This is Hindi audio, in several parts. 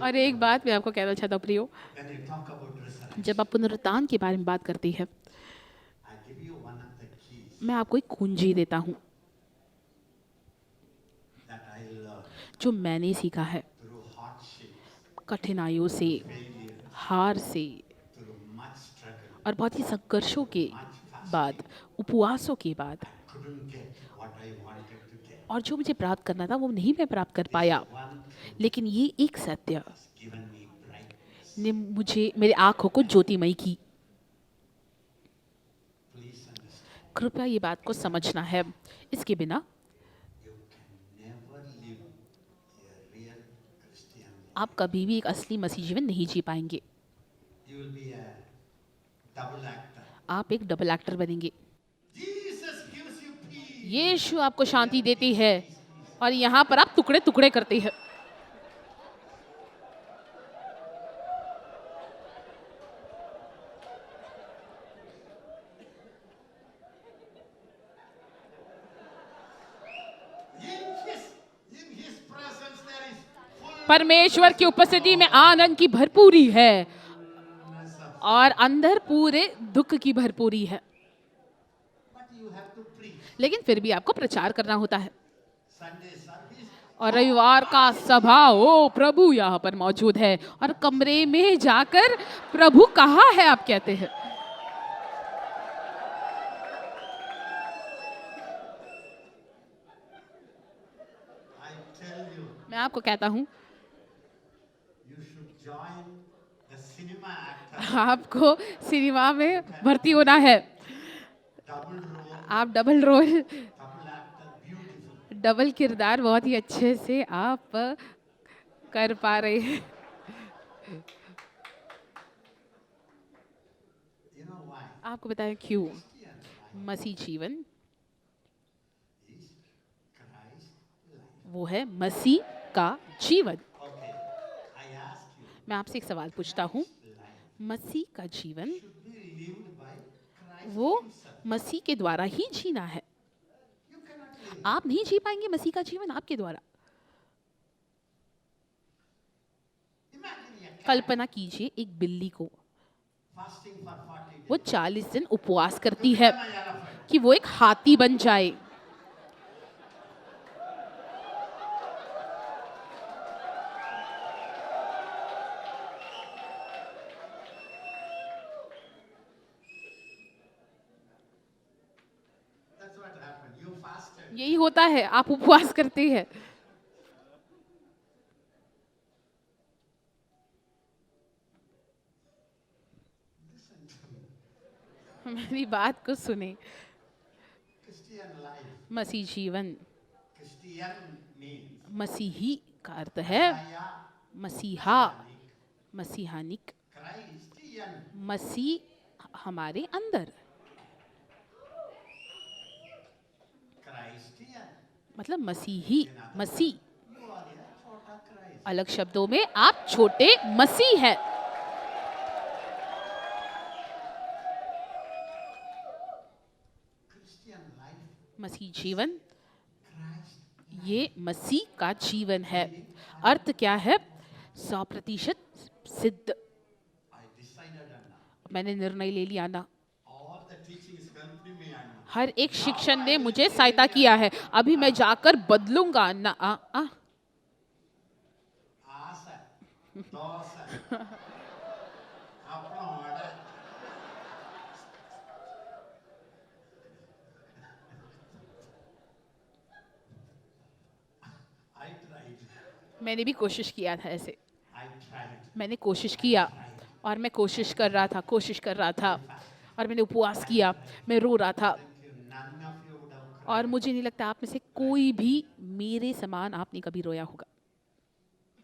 और एक बात मैं आपको कहना चाहता हूँ प्रियो, when you talk about जब resurrection, आप पुनरुत्थान के बारे में बात करते हैं, I give you one of the keys मैं आपको एक कुंजी देता हूँ that I learned जो मैंने सीखा है through hardships, कठिनाइयों से, failures, हार से through much struggle, और बहुत ही संघर्षों के much बाद, fasting. उपवासों के बाद, I couldn't get what I wanted to get. और जो मुझे प्राप्त करना था वो नहीं मैं प्राप्त कर पाया, This one truth लेकिन ये एक सत्य has given me brightness. ने मुझे, मेरे आँखों को ज्योतिमयी की। Please understand. कृपया ये बात को समझना है, इसके बिना You can never live a real Christian life. आप कभी भी एक असली मसीह जीवन नहीं जी पाएंगे। You will be a double actor. आप एक डबल एक्टर बनेंगे। Jesus gives you peace. यीशु आपको शांति देती है और यहाँ पर आप टुकड़े टुकड़े करते हैं। In his presence there is fullness परमेश्वर की उपस्थिति में आनंद की भरपूरी है of. और अंदर पूरे दुख की भरपूरी है, But you have to preach. लेकिन फिर भी आपको प्रचार करना होता है। Sunday service. और रविवार का सभा, ओ प्रभु यहाँ पर मौजूद है, और कमरे में जाकर प्रभु कहाँ है आप कहते हैं। I tell you, मैं आपको कहता हूँ you should join the cinema actor. आपको सिनेमा में भर्ती होना है। Double role, आप double role, double actor, beautiful. Double किरदार बहुत ही अच्छे से आप कर पा रहे हैं। You know why? आपको बताएं क्यों? Christian life मसीह जीवन is Christ life. वो है मसीह का जीवन। Okay, I ask you, मैं आपसे एक सवाल पूछता हूँ, life मसीह का जीवन should be lived by Christ वो himself. मसीह के द्वारा ही जीना है। You cannot live. आप नहीं जी पाएंगे मसीह का जीवन आपके द्वारा। Imagine a cat कल्पना कीजिए एक बिल्ली को, fasting for 40 days. वो 40 दिन उपवास करती है Become an elephant. कि वो एक हाथी बन जाए। That's what happened. You fasted. यही होता है, आप उपवास करते हैं। Listen to me. मेरी बात को सुने। Christian life. मसीह जीवन, Christian means मसीही का अर्थ है Messiah, मसीहा, मसीहानिक, Christian. मसीह हमारे अंदर, Christian. मतलब मसीही, मसीह। You are a chota Christ. अलग शब्दों में आप छोटे मसीह हैं। Christian life. मसीह जीवन Christ. ये मसीह का जीवन है। अर्थ क्या है? 100% सिद्ध। I decided on that. मैंने निर्णय ले लिया ना। All the teaching is helping me on now. हर एक शिक्षण ने मुझे सहायता किया है। अभी मैं जाकर बदलूंगा ना। Asa. Dosa. Appalam vada. I tried. मैंने भी कोशिश किया था ऐसे। I tried. मैंने कोशिश किया और मैं कोशिश कर रहा था और मैंने उपवास किया, मैं रो रहा था। Thank you. None of you would have cried. और मुझे नहीं लगता आप में से कोई भी मेरे समान आपने कभी रोया होगा।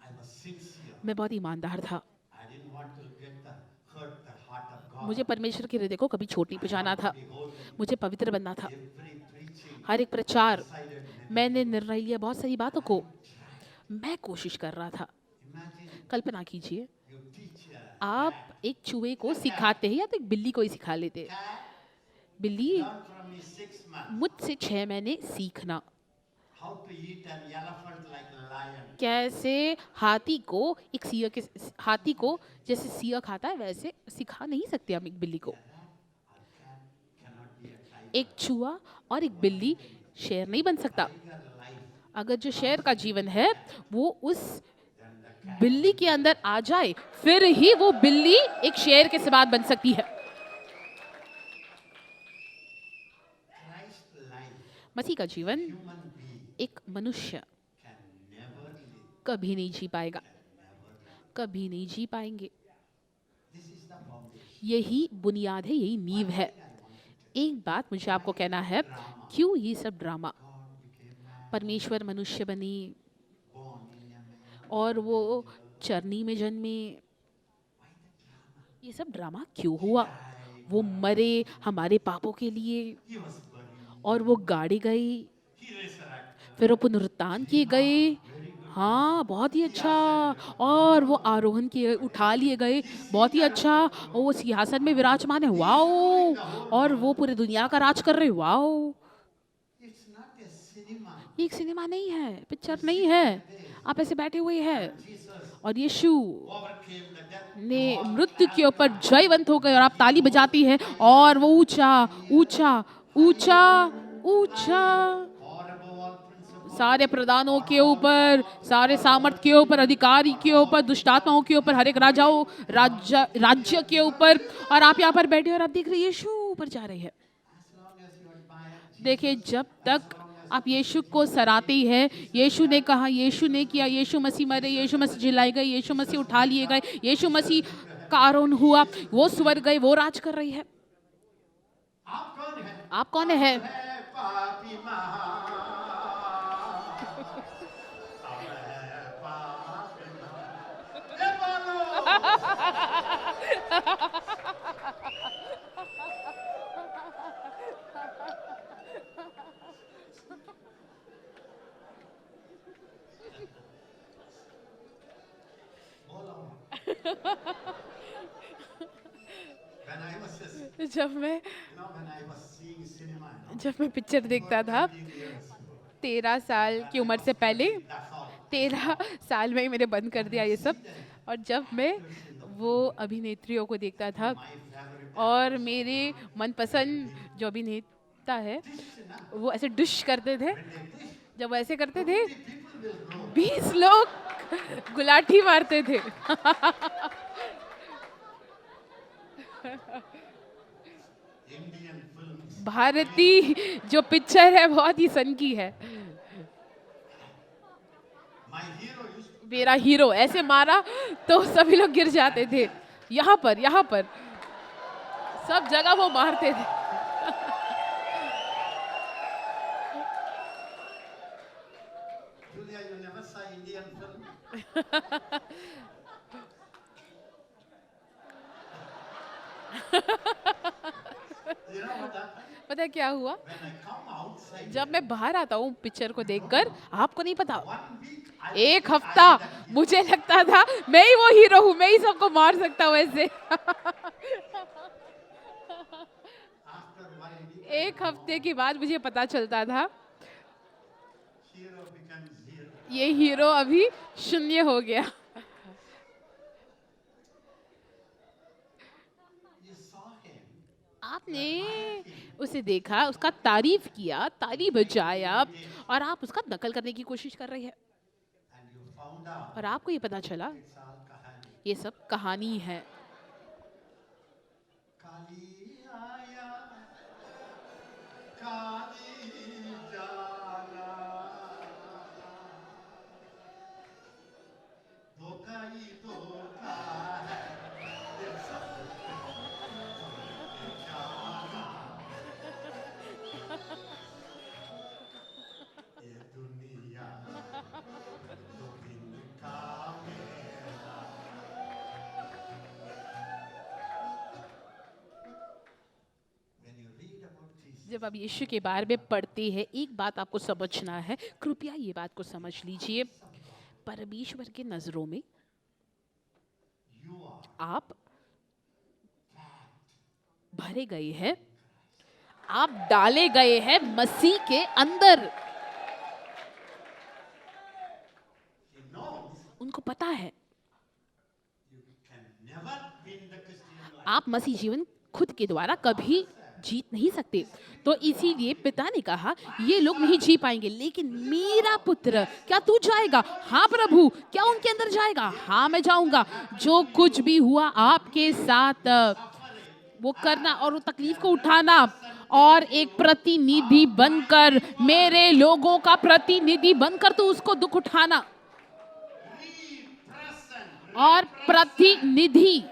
I was sincere. मैं बहुत ईमानदार था। I didn't want to get the hurt the heart of God. मुझे परमेश्वर के हृदय को कभी छोट नहीं पहुंचाना था। Be holy. मुझे पवित्र बनना था। Every preaching हर एक प्रचार, decided many. मैंने निर्णय लिया बहुत सारी बातों को। मैं कोशिश कर रहा था। Imagine कल्पना कीजिए you teach a आप एक चूहे को सिखाते हैं या तो एक बिल्ली को ही सिखा लेते हैं। cat बिल्ली learn from me 6 months. मुझसे 6 महीने सीखना, how to eat an elephant like a lion. कैसे हाथी को एक सिंह के हाथी को जैसे सिंह खाता है वैसे सिखा नहीं सकते हम एक बिल्ली को। A rat or cat cannot be a tiger. एक चूहा और एक बिल्ली शेर नहीं बन सकता। Tiger life, अगर जो शेर का जीवन है वो उस then the cat. बिल्ली के अंदर आ जाए फिर ही वो बिल्ली एक शेर के समान बन सकती है। Christ life, मसीह का जीवन human being एक मनुष्य can never live. कभी नहीं जी पाएगा, Never live. कभी नहीं जी पाएंगे। This is the foundation. यही बुनियाद है, यही नींव है। एक बात मुझे आपको कहना है, क्यों ये सब ड्रामा? God became man, परमेश्वर मनुष्य बने born in a man. और वो चरनी में जन्मे, Why the drama? ये सब ड्रामा क्यों हुआ? वो मरे हमारे पापों के लिए He was buried. और वो गाड़े गए, He resurrected. फिर वो पुनरुत्थान किए गए। हाँ, बहुत ही अच्छा। और वो आरोहण किए, उठा लिए गए, बहुत ही अच्छा। और वो सिंहासन में विराजमान है, वाओ। और वो पूरी दुनिया का राज कर रहे, wow. It's not a cinema. ये एक सिनेमा नहीं है, पिक्चर नहीं है। आप ऐसे बैठे हुए हैं Jesus और यीशु overcame the death. ने मृत्यु के ऊपर जयवंत हो गए और आप ताली बजाती है और वो ऊंचा ऊंचा ऊंचा ऊंचा Or above all principles. सारे प्रधानों के ऊपर, सारे सामर्थ के ऊपर, अधिकारी के ऊपर, दुष्टात्माओं के ऊपर, हर एक राजाओं राज्य के ऊपर। और आप यहाँ पर बैठे और आप देख रहे हैं यीशु ऊपर जा रहे हैं। As long as you admire देखिए, जब तक आप यीशु को सराहते हैं, यीशु ने कहा, यीशु ने किया, यीशु मसीह मरे, यीशु मसीह जिलाए गए, यीशु मसीह उठा लिए गए, यीशु मसीह का आरोहण हुआ, वो स्वर्ग गए, वो राज कर रही है। आप कौन है? आप कौन है? है पापी महान। अब है पापी महान। ए बोलो। बोलो। When I was just, जब मैं when I was seeing cinema, जब मैं पिक्चर देखता था years, 13 साल की उम्र से पहले, that's all. 13 साल में ही मैंने बंद कर दिया ये सब। और जब मैं वो अभिनेत्रियों को देखता था My favorite. और मेरे मनपसंद जो अभिनेता है वो ऐसे डिश करते थे, जब वो ऐसे करते थे 20 लोग गुलाठी मारते थे। Indian films. भारतीय जो पिक्चर है बहुत ही सनकी है। My hero used to मेरा हीरो ऐसे मारा तो सभी लोग गिर जाते थे। यहाँ पर सब जगह वो मारते थे। Julia, you never saw Indian film? You know what happened? पता है क्या हुआ? When I come outside, जब मैं बाहर आता हूँ पिक्चर को देखकर, आपको नहीं पता, 1 week, I एक हफ्ता मुझे लगता था मैं ही वो हीरो हूँ, मैं ही सबको मार सकता हूँ ऐसे। after 1 week, एक हफ्ते के बाद मुझे पता चलता था hero becomes zero. ये हीरो अभी शून्य हो गया। You saw him, आपने उसे देखा, उसका तारीफ किया, ताली बजाया और आप उसका नकल करने की कोशिश कर रहे हैं and you found out और आपको ये पता चला it's all kahani. ये सब कहानी है। काली आया, काली जाना, धोखा ही धोखा है, ये सब जाना, ये दुनिया दो दिन का मेला। When you read about Jesus, जब आप यीशु के बारे में पढ़ते हैं, एक बात आपको समझना है, कृपया ये बात को समझ लीजिए। परमेश्वर के नजरों में you are आप भरे गए हैं, आप डाले गए हैं मसीह के अंदर। उनको पता है You can never win the Christian life. आप मसीह जीवन खुद के द्वारा कभी जीत नहीं सकते। तो इसीलिए पिता ने कहा ये लोग नहीं जी पाएंगे, लेकिन मेरा पुत्र, क्या तू जाएगा? हाँ प्रभु। क्या उनके अंदर जाएगा? हाँ मैं जाऊंगा। जो कुछ भी हुआ आपके साथ वो करना और वो तकलीफ को उठाना और एक प्रतिनिधि बनकर, मेरे लोगों का प्रतिनिधि बनकर तो उसको दुख उठाना Represent. और प्रतिनिधि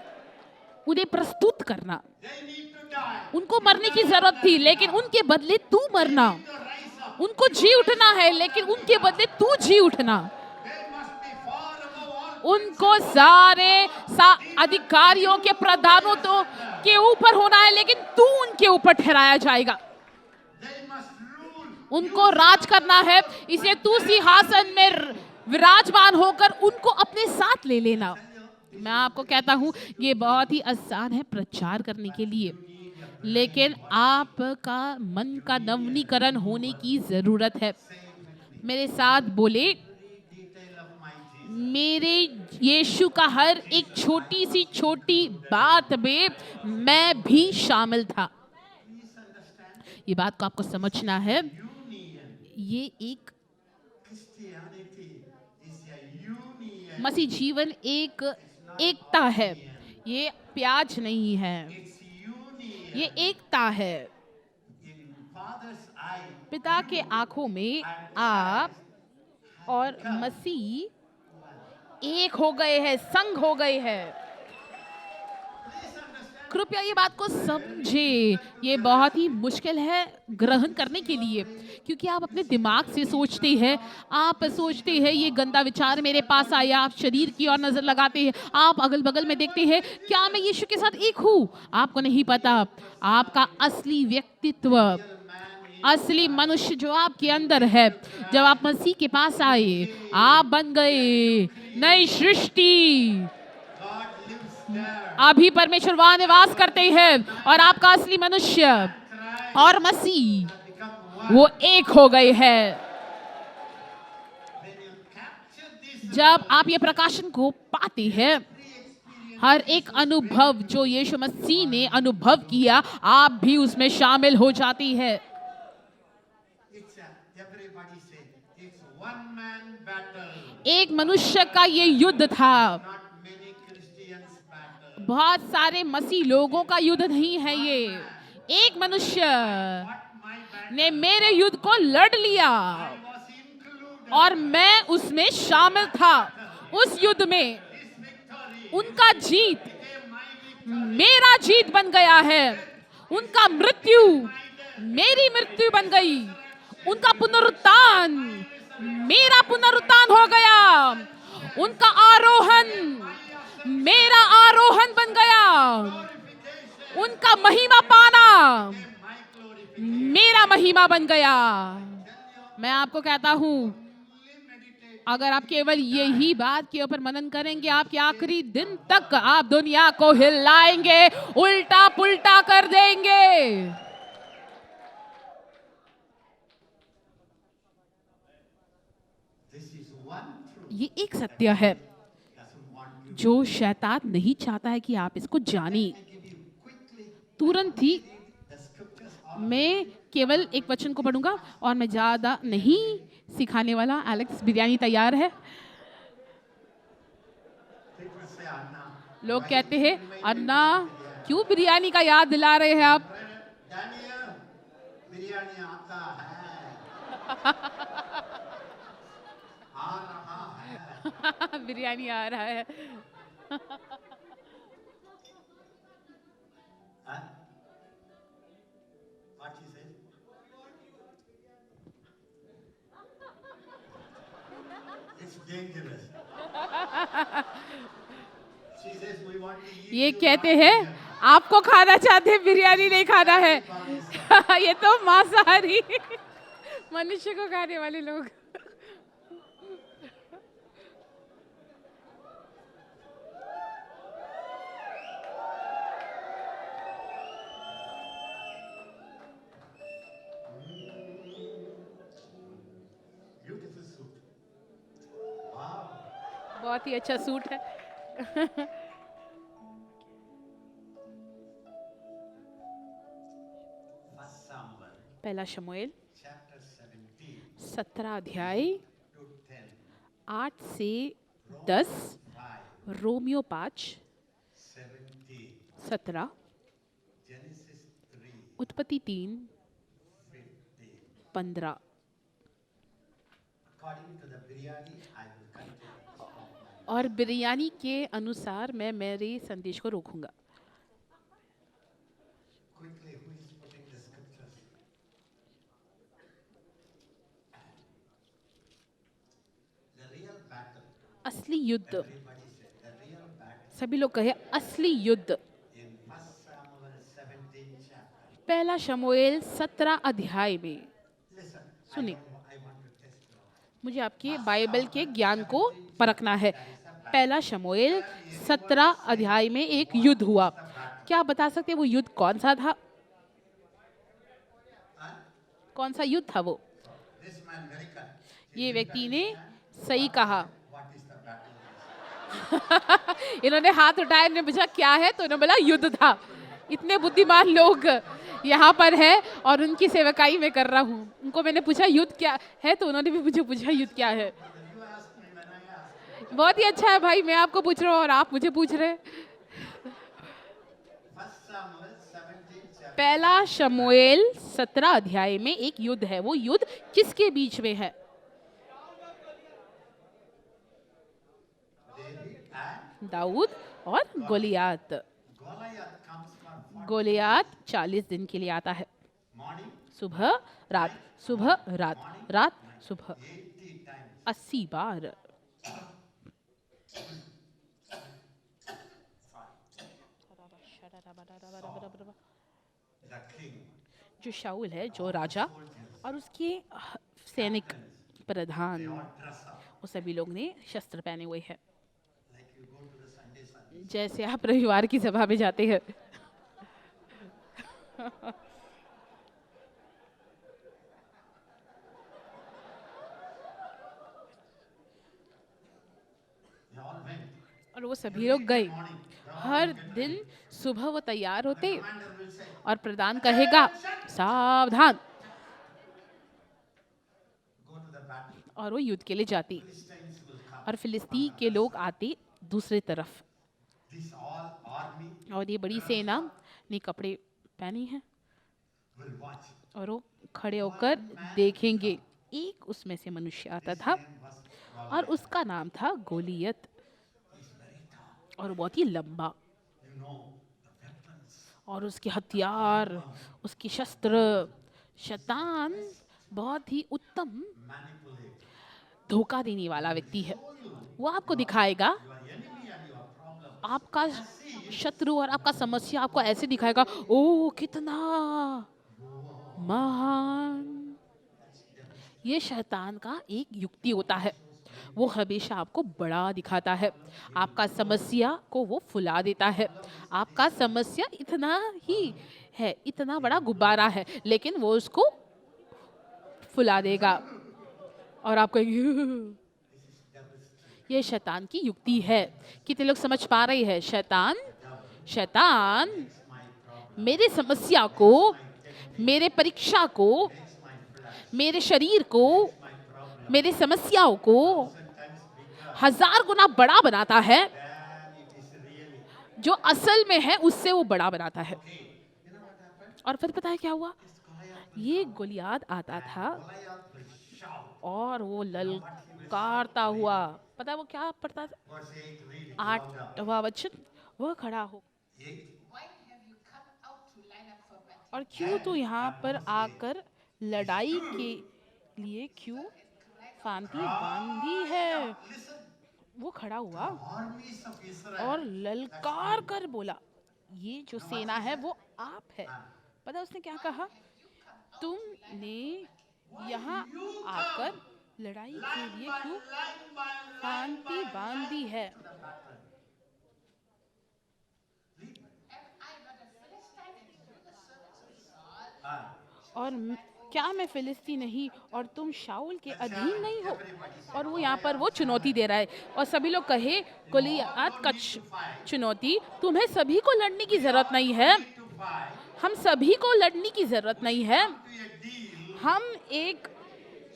उन्हें प्रस्तुत करना। They need to die. उनको मरने की जरूरत थी, लेकिन उनके बदले तू मरना। To rise up. उनको जी उठना है, लेकिन उनके बदले तू जी उठना। They must be far above all. उनको सारे अधिकारियों के प्रधानों तो के ऊपर होना है, लेकिन तू उनके ऊपर ठहराया जाएगा। They must rule. उनको राज करना है, इसे तू सिंहासन में विराजमान होकर उनको अपने साथ ले लेना। मैं आपको कहता हूँ ये बहुत ही आसान है प्रचार करने के लिए, लेकिन आपका मन का नवीनीकरण होने की जरूरत है। मेरे साथ बोले, Detail of my Jesus. मेरे यीशु का हर एक छोटी सी छोटी बात में मैं भी शामिल था। Please understand. ये बात को आपको समझना है। Union. ये एक Christianity is a union. मसीह जीवन एक एकता है, ये प्याज नहीं है, It's union. ये एकता है। In Father's eye. पिता के आंखों में आप और मसीह एक हो गए हैं, संग हो गए हैं। Please understand. कृपया ये बात को समझे। ये बहुत ही मुश्किल है ग्रहण करने के लिए, क्योंकि आप अपने दिमाग से सोचते हैं, आप सोचते हैं ये गंदा विचार मेरे पास आया, आप शरीर की ओर नजर लगाते हैं, आप अगल बगल में देखते हैं क्या मैं यीशु के साथ एक हूँ? आपको नहीं पता आपका असली व्यक्तित्व, असली मनुष्य जो आपके अंदर है, जब आप मसीह के पास आए, आप बन गए नई सृष्टि। God lives there. अभी परमेश्वर वहां निवास करते हैं और आपका असली मनुष्य और मसीह Become one. वो एक हो गए हैं। When you capture this जब आप ये प्रकाशन को पाते हैं, हर एक अनुभव जो यीशु मसीह ने अनुभव किया, आप भी उसमें शामिल हो जाती है। everybody say, it's one man battle, एक मनुष्य का ये युद्ध था, not many Christians battle. बहुत सारे मसीह लोगों का युद्ध नहीं है। ये एक मनुष्य What my battle ने मेरे युद्ध को लड़ लिया was included. और मैं उसमें शामिल था। उस युद्ध में This victory उनका जीत became my victory. मेरा जीत बन गया है, उनका मृत्यु मेरी मृत्यु बन गई, उनका पुनरुत्थान मेरा पुनरुत्थान हो गया, उनका आरोहण मेरा आरोहण बन गया, उनका महिमा पाना मेरा महिमा बन गया। मैं आपको कहता हूँ, अगर आप केवल यही बात के ऊपर मनन करेंगे, आपके आखिरी दिन तक आप दुनिया को हिलाएंगे, उल्टा पुल्टा कर देंगे। This is one truth. ये एक सत्य है Doesn't want you जो शैतान नहीं चाहता है कि आप इसको जाने। to give you quickly तुरंत ही the scriptures of मैं केवल एक वचन को पढ़ूंगा और मैं ज्यादा नहीं सिखाने वाला। एलेक्स बिरयानी तैयार है। people say, Anna, लोग कहते हैं, अन्ना क्यों बिरयानी का याद दिला रहे हैं आप? Daniel, बिरयानी आता है, आ रहा है। बिरयानी आ रहा है। Huh? What she says? It's dangerous. She says we want to eat. ये you, कहते not हैं you." आपको खाना चाहते हैं, बिरयानी नहीं खाना है। ये तो मांसाहारी मनुष्य को खाने वाले लोग। Beautiful soup. Wow. बहुत ही अच्छा सूट है। First Samuel, पहला शमूएल chapter 17 17 अध्याय to 10. 8 से Romans 10, 5, रोमियो 5 17. 17, Genesis 3, उत्पत्ति 3 15. 15। According to the biryani, I will continue. Stop my और बिरयानी के अनुसार मैं मेरे संदेश को रोकूंगा। Quickly, who is putting the scriptures? The real battle. असली युद्ध, Everybody said the real battle सभी लोग कहे असली युद्ध। in First Samuel 17 chapter. पहला शमूएल 17 अध्याय में। Listen, सुनिए, I want to test you. मुझे आपके बाइबल के ज्ञान को परखना है। पहला शमूएल 17 अध्याय में एक युद्ध हुआ। क्या आप बता सकते हैं वो युद्ध कौन सा था? Huh? कौन सा युद्ध था वो? This man miracle. ये व्यक्ति ने सही कहा। What is the battle? इन्होंने हाथ उठाया, इन्होंने पूछा क्या है, तो इन्होंने बोला युद्ध था। इतने बुद्धिमान लोग यहाँ पर है और उनकी सेवकाई मैं कर रहा हूँ। उनको मैंने पूछा युद्ध क्या है, तो उन्होंने भी मुझे पूछा युद्ध क्या है। You asked me when I asked. बहुत ही अच्छा है भाई, मैं आपको पूछ रहा हूँ और आप मुझे पूछ रहे हैं। First Samuel 17 chapter. पहला शमूएल 17 अध्याय में एक युद्ध है। वो युद्ध किसके बीच में है? David and दाऊद और Goliath. Goliath comes for 40 Goliath 40 दिन के लिए आता है। morning, सुबह रात, सुबह रात, रात सुबह, 80 times. 80 बार। The king, जो शाऊल है, जो राजा और उसके सैनिक प्रधान, they all dress up वो सभी लोग ने शस्त्र पहने हुए हैं, like you go to the Sunday service. जैसे आप रविवार की सभा में जाते हैं। They all went. और वो सभी लोग गए। हर दिन सुबह वो तैयार होते Commander will say, और प्रधान कहेगा सावधान, go to the battle. और वो युद्ध के लिए जाती। Philistines will come. और फिलिस्ती के लोग आते दूसरी तरफ। This all army और ये बड़ी सेना ने कपड़े पहने हैं will watch. और वो खड़े होकर देखेंगे। एक उसमें से मनुष्य आता था Name was और उसका नाम था गोलियत, He's very tall. और बहुत ही लंबा, You know the weapons. और उसके हथियार, उसकी शस्त्र। शैतान बहुत ही उत्तम Manipulate. धोखा देने वाला व्यक्ति है। वो आपको दिखाएगा, Your enemy and your problem. आपका शत्रु और आपका समस्या आपको ऐसे दिखाएगा, ओ कितना महान। ये शैतान का एक युक्ति होता है। वो हमेशा आपको बड़ा दिखाता है, आपका समस्या को वो फुला देता है। आपका समस्या इतना ही है, इतना बड़ा गुब्बारा है, लेकिन वो उसको फुला देगा और आप कहेंगे ये शैतान की युक्ति है। कितने लोग समझ पा रहे हैं? शैतान मेरे समस्या को, मेरे परीक्षा को, मेरे शरीर को, मेरे समस्याओं को 1000 गुना बड़ा बनाता है। जो असल में है उससे वो बड़ा बनाता है। और फिर पता है क्या हुआ? ये गोलियात आता था Goliath will shout. और वो ललकारता हुआ, पता है वो क्या पढ़ता था? Verse 8, read it louder. 8वां वचन, वह खड़ा हो 8. Why have you come out to line up for battle? और क्यों तू यहाँ पर आकर लड़ाई के लिए क्यों फांती बांधी है? Listen, वो खड़ा हुआ armies of Israel. और ललकार कर बोला, ये जो सेना है वो आप है। पता है उसने क्या कहा? तुमने यहाँ आकर लड़ाई के लिए क्यों फांती बांधी है? Am I not a Philistine and you the servants of Saul? और क्या मैं फिलिस्ती नहीं और तुम शाऊल के अधीन नहीं हो? और वो यहाँ पर वो चुनौती दे रहा है और सभी लोग कहे गोलियत का चुनौती, तुम्हें सभी को लड़ने की जरूरत नहीं है, to fight. हम सभी को लड़ने की जरूरत नहीं है, To a deal. हम एक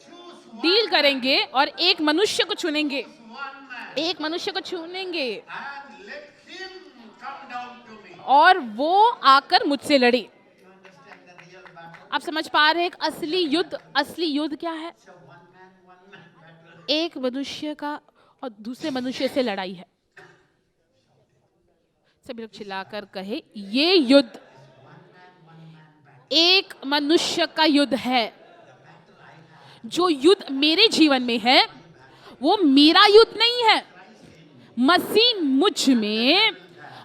Choose डील करेंगे और एक मनुष्य को चुनेंगे, one man एक मनुष्य को चुनेंगे and let him come down to me. और वो आकर मुझसे लड़े। You understand the real battle? आप समझ पा रहे हैं असली युद्ध क्या है? It's a one man battle. एक मनुष्य का और दूसरे मनुष्य से लड़ाई है। सभी लोग चिल्लाकर कहे ये युद्ध एक मनुष्य का युद्ध है। जो युद्ध मेरे जीवन में है वो मेरा युद्ध नहीं है। मसीह मुझ में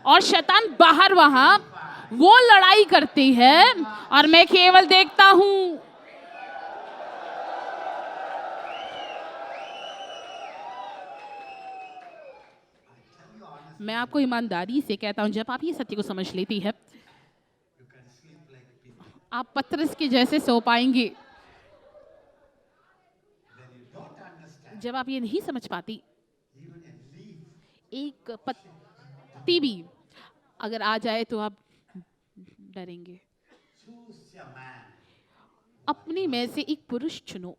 और शैतान बाहर वहां वो लड़ाई करती है और मैं केवल देखता हूं। मैं आपको ईमानदारी से कहता हूं, जब आप ये सत्य को समझ लेती है You can sleep like Peter. आप पतरस के जैसे सो पाएंगे। When you don't understand, जब आप ये नहीं समझ पाती, even a leaf, एक पत्ती भी अगर आ जाए तो आप डरेंगे। choose a man. अपने में से एक पुरुष चुनो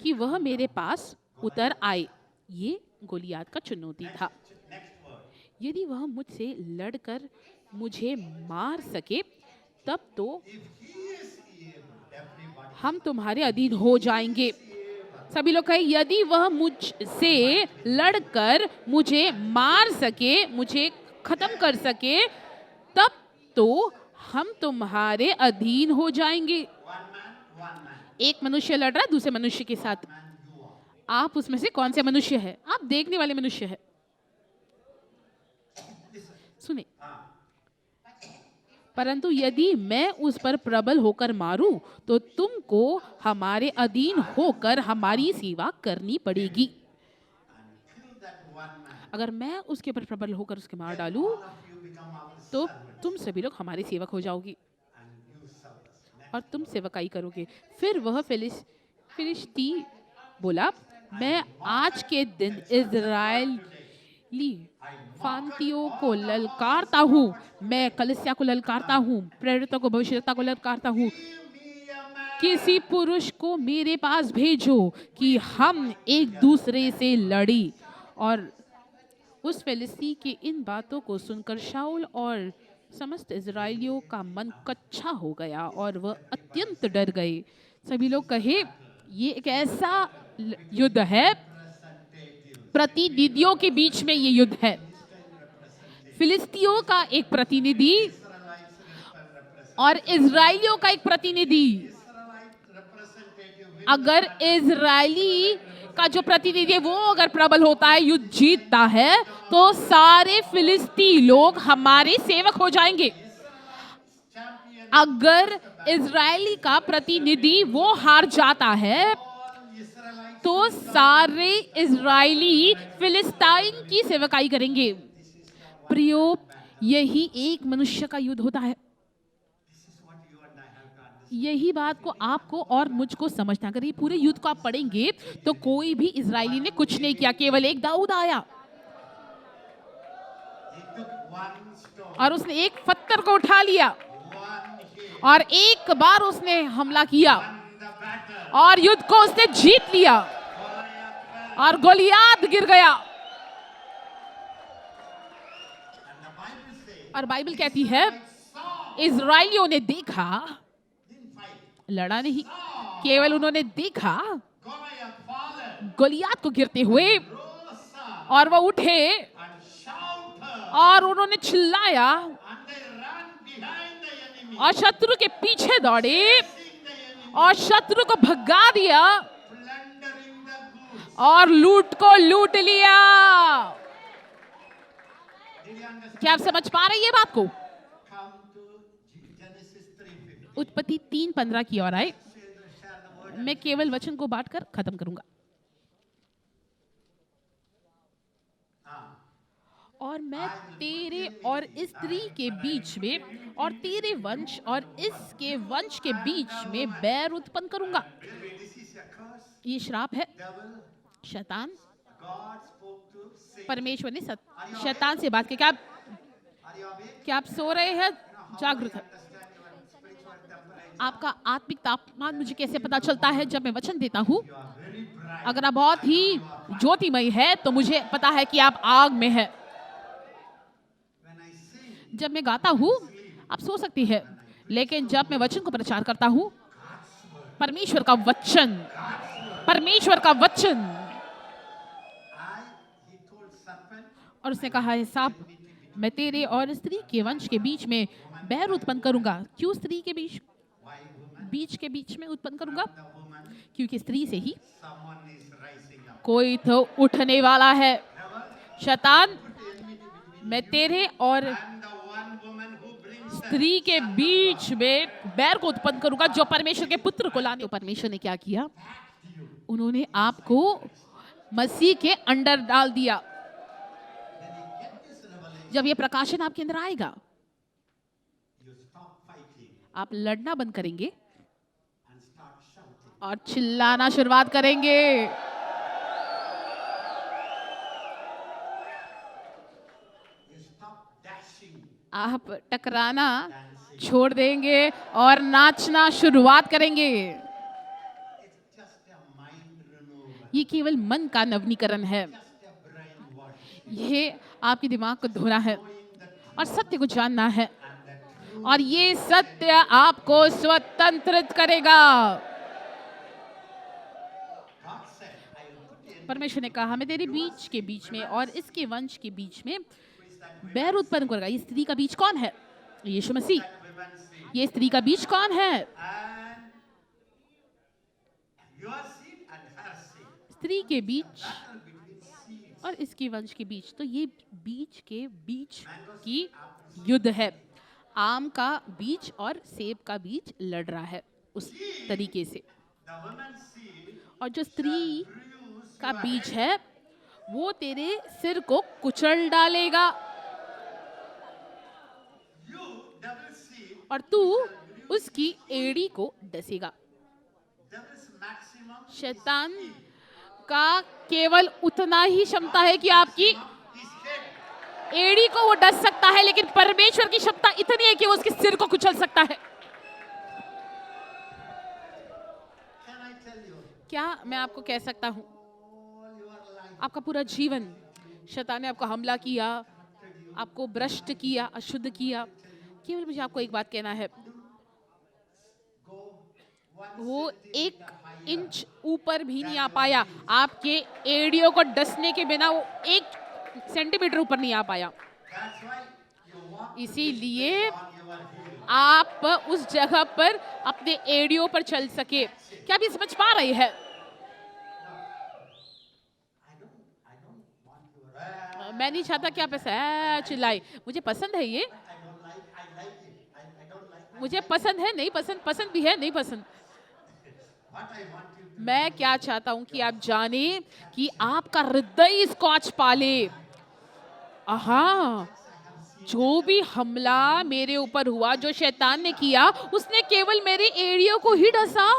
कि वह मेरे पास उतर आए। ये गोलियात का चुनौती था। Next word. यदि वह मुझसे लड़कर मुझे मार सके तब तो If he is able, everybody. हम तुम्हारे अधीन हो जाएंगे। सभी लोग कहे यदि वह मुझसे लड़कर मुझे मार सके, मुझे खत्म कर सके, तब तो हम तुम्हारे अधीन हो जाएंगे। One man, एक मनुष्य लड़ रहा है दूसरे मनुष्य के साथ। man you are. आप उसमें से कौन से मनुष्य है? आप देखने वाले मनुष्य है। Listen. सुने, Ah. परंतु यदि मैं उस पर प्रबल होकर मारूं तो तुमको हमारे अधीन होकर हमारी सेवा करनी पड़ेगी। And kill that one man. अगर मैं उसके ऊपर प्रबल होकर उसके मार डालूं All of you become our तो servants. तुम सभी लोग हमारे सेवक हो जाओगी And you serve us. Next. और तुम सेवकाई करोगे। फिर वह फिलिस्ती बोला, मैं आज के दिन इजरायली फांतियों को ललकारता हूँ, मैं कलीसिया को ललकारता हूँ, प्रेरितों को भविष्यद्वक्ता को ललकारता हूँ, Give me a man. किसी पुरुष को मेरे पास भेजो कि हम एक दूसरे से लड़ी। और उस फिलिस्ती की इन बातों को सुनकर शाऊल और समस्त इजराइलियों का मन कच्चा हो गया और वह अत्यंत डर गए। सभी लोग कहे ये एक ऐसा युद्ध है, प्रतिनिधियों के बीच में ये युद्ध है। फिलिस्तियों का एक प्रतिनिधि और इजराइलियों का एक प्रतिनिधि। Representative. अगर इजरायली का जो प्रतिनिधि है वो अगर प्रबल होता है, युद्ध जीतता है, तो सारे फिलिस्ती लोग हमारे सेवक हो जाएंगे। Champion. अगर इजरायली का प्रतिनिधि वो हार जाता है All Israelites. तो सारे इजरायली फिलिस्तीन की सेवकाई करेंगे। प्रियो, यही एक मनुष्य का युद्ध होता है। This is what you and I have to understand. यही बात को आपको और मुझको समझना। अगर ये पूरे युद्ध को आप पढ़ेंगे तो कोई भी इजरायली ने कुछ नहीं किया, केवल एक दाऊद आया He took one stone, और उसने एक पत्थर को उठा लिया one hit, और एक बार उसने हमला किया won the battle. और युद्ध को उसने जीत लिया Goliath fell. और गोलियात गिर गया। And the Bible says, और बाइबल कहती है saw, इजराइलियों ने देखा, didn't fight. लड़ा नहीं, केवल उन्होंने देखा Goliath fallen. गोलियात को गिरते हुए Rose up और वो उठे and shouted. और उन्होंने चिल्लाया And they ran behind the enemy. और शत्रु के पीछे दौड़े Chasing the enemy. और शत्रु को भगा दिया Plundering the goods. और लूट को लूट लिया। Did you understand? क्या आप समझ पा रहे हैं ये बात को? Come to Genesis 3:15. उत्पत्ति 3:15 की ओर आए। Share the word. मैं केवल वचन को बांटकर खत्म करूंगा। Ah. और मैं तेरे और इस स्त्री के बीच में और तेरे वंश और इसके वंश के बीच में बैर उत्पन्न करूंगा। This is a curse. ये श्राप है। Devil, शैतान, God spoke to Satan. परमेश्वर ने शैतान से बात की। Are you awake? क्या आप सो रहे हैं? How जागृत do है। you understand your spiritual temperature? आपका आत्मिक तापमान मुझे कैसे पता चलता है? जब मैं वचन देता हूँ, You are very bright. अगर आप बहुत ही ज्योतिमय है तो मुझे पता है कि आप आग में है। When I sing, जब मैं गाता हूँ आप सो सकती है, लेकिन जब मैं वचन को प्रचार करता हूँ, परमेश्वर का वचन, परमेश्वर का वचन, he told serpent, और उसने कहा है सांप, मैं तेरे और स्त्री के वंश के बीच में बैर उत्पन्न करूंगा। क्यों स्त्री के बीच why woman? बीच के बीच में उत्पन्न करूंगा? The woman, क्योंकि स्त्री से ही someone is rising up. कोई तो उठने वाला है। Devil, शैतान, put enmity between मैं तेरे और and the one woman who brings the स्त्री के बीच में बैर को उत्पन्न करूंगा जो परमेश्वर के पुत्र को लाने। तो परमेश्वर ने क्या किया? उन्होंने आपको मसीह के अंडर डाल दिया। जब ये प्रकाशन आपके अंदर आएगा, you stop fighting आप लड़ना बंद करेंगे and start shouting. और चिल्लाना शुरुआत करेंगे। You stop dashing. आप टकराना छोड़ देंगे और नाचना शुरुआत करेंगे। It's just a mind renewal, ये केवल मन का नवीनीकरण है। just a brain wash. ये आपके दिमाग को धोना है और सत्य को जानना है, और ये सत्य आपको स्वतंत्रित करेगा। God said, I will put in परमेश्वर ने कहा, मैं तेरे बीच के बीच में और इसके वंश के बीच में बैर उत्पन्न करूंगा। ये स्त्री का बीज कौन है? यीशु मसीह। women's seed ये स्त्री का बीज कौन है? and your seed and her seed. स्त्री के बीच Battle between seeds. और इसके वंश के बीच। तो ये बीज के बीच की युद्ध है। आम का बीज और सेब का बीज लड़ रहा है उस तरीके से। The woman's seed और जो स्त्री bruise का your बीज head. है वो तेरे सिर को कुचल डालेगा, You, devil's seed, और तू उसकी एड़ी को डसेगा। devil's maximum शैतान का केवल उतना ही क्षमता है कि आपकी is head. एड़ी को वो डस सकता है, लेकिन परमेश्वर की क्षमता इतनी है कि वो उसके सिर को कुचल सकता है। Can I tell you? क्या मैं आपको कह सकता हूँ, All your life, आपका पूरा जीवन शैतान ने आपको हमला किया, आपको भ्रष्ट किया, अशुद्ध किया। केवल मुझे आपको एक बात कहना है, go one वो centimeter 1 higher. इंच ऊपर भी नहीं आ पाया। आपके एड़ियों को डसने के बिना वो 1 सेंटीमीटर ऊपर नहीं आ पाया। That's why you walk इसीलिए on your heel. आप उस जगह पर अपने एड़ियों पर चल सके। क्या आप ये समझ पा रहे हैं? I don't want your. मैं नहीं चाहता कि आप ऐसा चिल्लाए। मुझे पसंद है ये, I don't like. I like it. I don't like. मुझे पसंद है, नहीं पसंद, पसंद भी है, नहीं पसंद। What I want you to. मैं क्या चाहता हूं कि आप जाने कि आपका हृदय इसको आज पाले। हाँ, जो भी हमला मेरे ऊपर हुआ, जो शैतान ने किया, उसने केवल मेरे एड़ियों को ही डसा।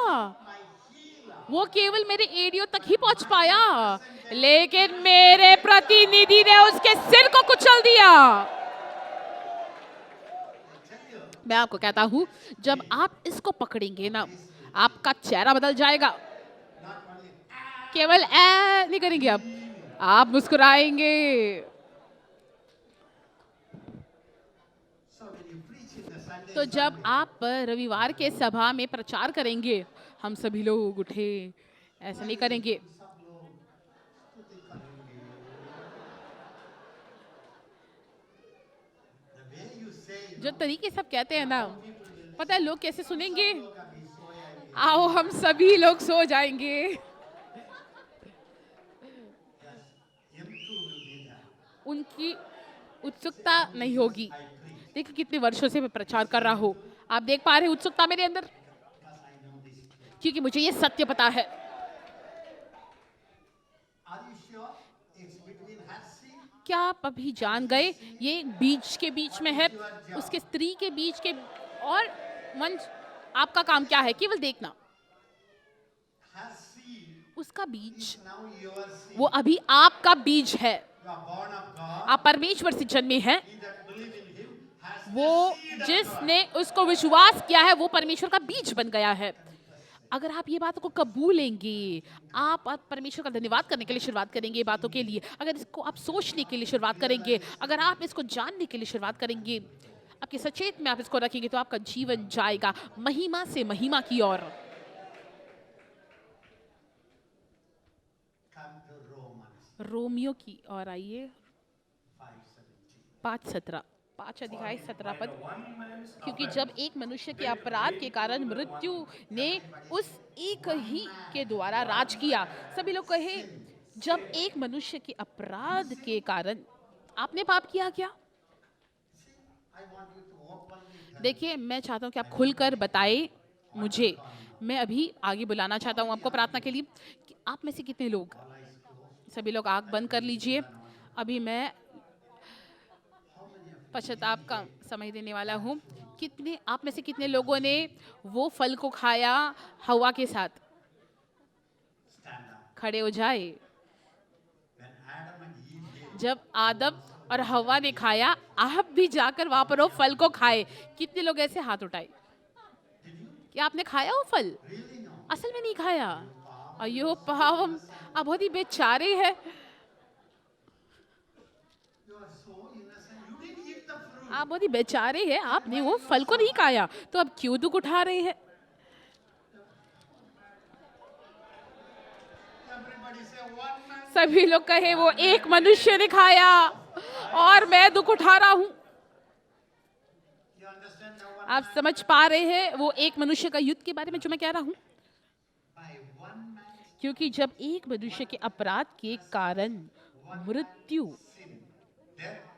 वो केवल मेरे एड़ियों तक ही पहुंच पाया, लेकिन मेरे प्रतिनिधि ने उसके सिर को कुचल दिया। मैं आपको कहता हूँ, जब आप इसको पकड़ेंगे ना, आपका चेहरा बदल जाएगा। केवल ऐ नहीं करेंगे आप मुस्कुराएंगे। So when you preach in the Sunday, तो जब आप रविवार के सभा में प्रचार करेंगे, हम सभी लोग उठे, ऐसा नहीं करेंगे। the way you say, जो तरीके सब कहते हैं ना, पता है लोग कैसे सुनेंगे? आओ हम सभी लोग सो जाएंगे। him too will be there. उनकी उत्सुकता नहीं होगी। देखिए कितने वर्षों से मैं प्रचार कर रहा हूँ, आप देख पा रहे हैं उत्सुकता मेरे अंदर, क्योंकि मुझे ये सत्य पता है। Are you sure it's between her seed क्या आप अभी जान गए ये बीच के बीच में है, उसके स्त्री के बीच के, और वंश आपका काम क्या है? केवल देखना। Her seed उसका बीज is now your seed. वो अभी आपका बीज है। You are born of God. आप परमेश्वर से जन्मे हैं। He that believe in him has वो the seed of God. जिसने उसको विश्वास किया है वो परमेश्वर का बीज बन गया है। अगर आप ये बातों को कबूलेंगे, आप परमेश्वर का धन्यवाद करने के लिए शुरुआत करेंगे ये बातों के लिए, अगर इसको आप सोचने के लिए शुरुआत करेंगे, अगर आप इसको जानने के लिए शुरुआत करेंगे, आपके सचेत में आप इसको रखेंगे, तो आपका जीवन जाएगा महिमा से महिमा की ओर। Come to Romans रोमियो की ओर आइए, 5:17. 5:17, 5 अध्याय 17 पद। क्योंकि जब एक मनुष्य के अपराध के कारण मृत्यु ने उस एक ही के द्वारा राज किया। सभी लोग कहे, जब एक मनुष्य के अपराध के कारण आपने पाप किया क्या? I want you to openly tell देखिए, मैं चाहता हूँ कि आप खुलकर बताएं मुझे। मैं अभी आगे बुलाना चाहता हूँ आपको प्रार्थना के लिए कि आप में से कितने लोग, सभी लोग आंख बंद कर लीजिए। अभी मैं पश्चाताप का समय देने वाला हूँ। कितने आप में से कितने लोगों ने वो फल को खाया हवा के साथ? stand up. खड़े हो जाए। When Adam and Eve ate, जब आदम और हवा ने खाया, आप भी जाकर वहां पर वो फल को खाए। कितने लोग ऐसे हाथ उठाए? क्या आपने खाया वो फल? really no. असल में नहीं खाया। अयो पावम, आप बहुत ही बेचारे हैं। You are so innocent. You didn't eat the fruit. आप बहुत ही बेचारे हैं, आपने वो फल को नहीं खाया, तो अब क्यों दुख उठा रहे हैं? Everybody say one man. सभी लोग कहे, वो एक मनुष्य ने खाया और मैं दुख उठा रहा हूँ। You understand now one आप man? समझ पा रहे हैं वो एक मनुष्य का युद्ध के बारे में जो मैं कह रहा हूँ? By one man क्योंकि जब एक मनुष्य के अपराध के कारण मृत्यु sin, death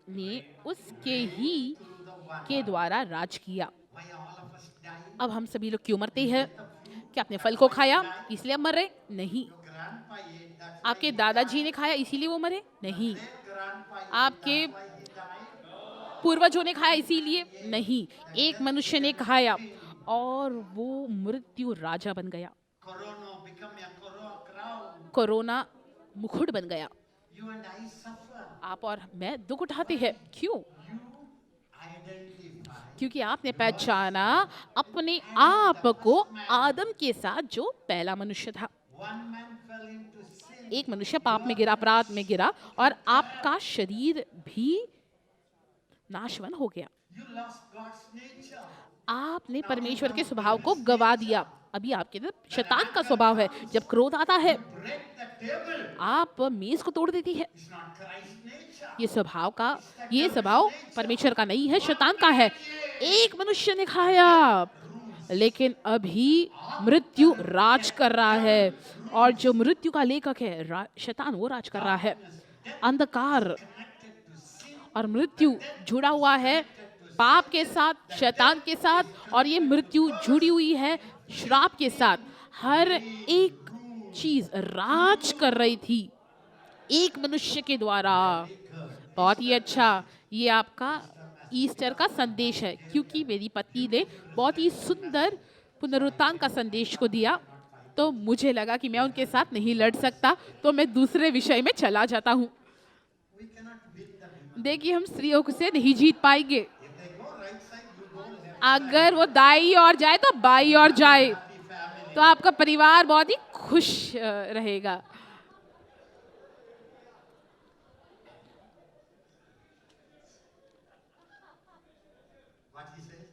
ने उसके ही through the one. के द्वारा राज किया। Why all of us die? अब हम सभी लोग क्यों मरते हैं? क्या आपने फल को खाया इसलिए आप मर रहे? नहीं। Grandpa ate, that's आपके दादाजी ने खाया इसीलिए वो मरे? नहीं। grandpa ate, आपके why he died. पूर्वजों ने खाया इसीलिए? नहीं। एक मनुष्य ने खाया और वो मृत्यु राजा बन गया। Corona become a crown. Corona मुकुट बन गया। You and I suffer. आप और मैं दुख उठाते हैं। क्यों? You identify. क्योंकि आपने पहचाना अपने आप को आदम के साथ, जो पहला मनुष्य था। One man fell into sin. एक मनुष्य पाप में गिरा, अपराध में गिरा, और आपका शरीर भी नाशवान हो गया। You lost God's nature. आपने परमेश्वर के स्वभाव को गवा दिया। अभी आपके अंदर शैतान का स्वभाव है। जब क्रोध आता है, Break the table. आप मेज को तोड़ देती है। It's not Christ's nature. ये स्वभाव परमेश्वर का नहीं है, शैतान का है। एक मनुष्य ने खाया, लेकिन अभी मृत्यु राज कर रहा है, और जो मृत्यु का लेखक है शैतान, वो राज कर रहा है। अंधकार और मृत्यु जुड़ा हुआ है पाप के साथ, शैतान के साथ, और ये मृत्यु जुड़ी हुई है श्राप के साथ। हर एक चीज राज कर रही थी एक मनुष्य के द्वारा। बहुत ही अच्छा, ये आपका ईस्टर का संदेश है, क्योंकि मेरी पत्नी ने बहुत ही सुंदर पुनरुत्थान का संदेश को दिया, तो मुझे लगा कि मैं उनके साथ नहीं लड़ सकता, तो मैं दूसरे विषय में चला जाता हूँ। We cannot win the demon. देखिए, हम स्त्रियों से नहीं जीत पाएंगे। If they go right side, you go left. अगर वो दाई और जाए तो बाई और जाए, Happy family. तो आपका परिवार बहुत ही खुश रहेगा। What he says?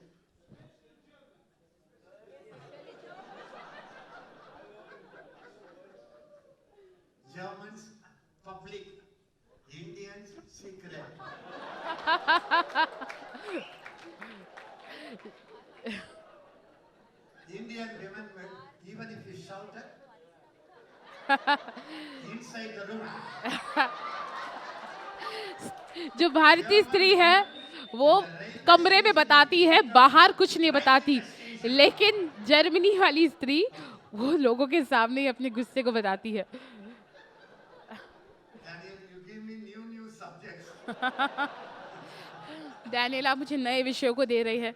Germans public, Indians secret. Indian women will, even if you shouted, inside the room, जो भारतीय स्त्री है वो कमरे में बताती है, बाहर कुछ नहीं बताती, लेकिन जर्मनी वाली स्त्री वो लोगों के सामने ही अपने गुस्से को बताती है। Daniel, you give me new subjects. Daniel आप मुझे नए विषयों को दे रही है।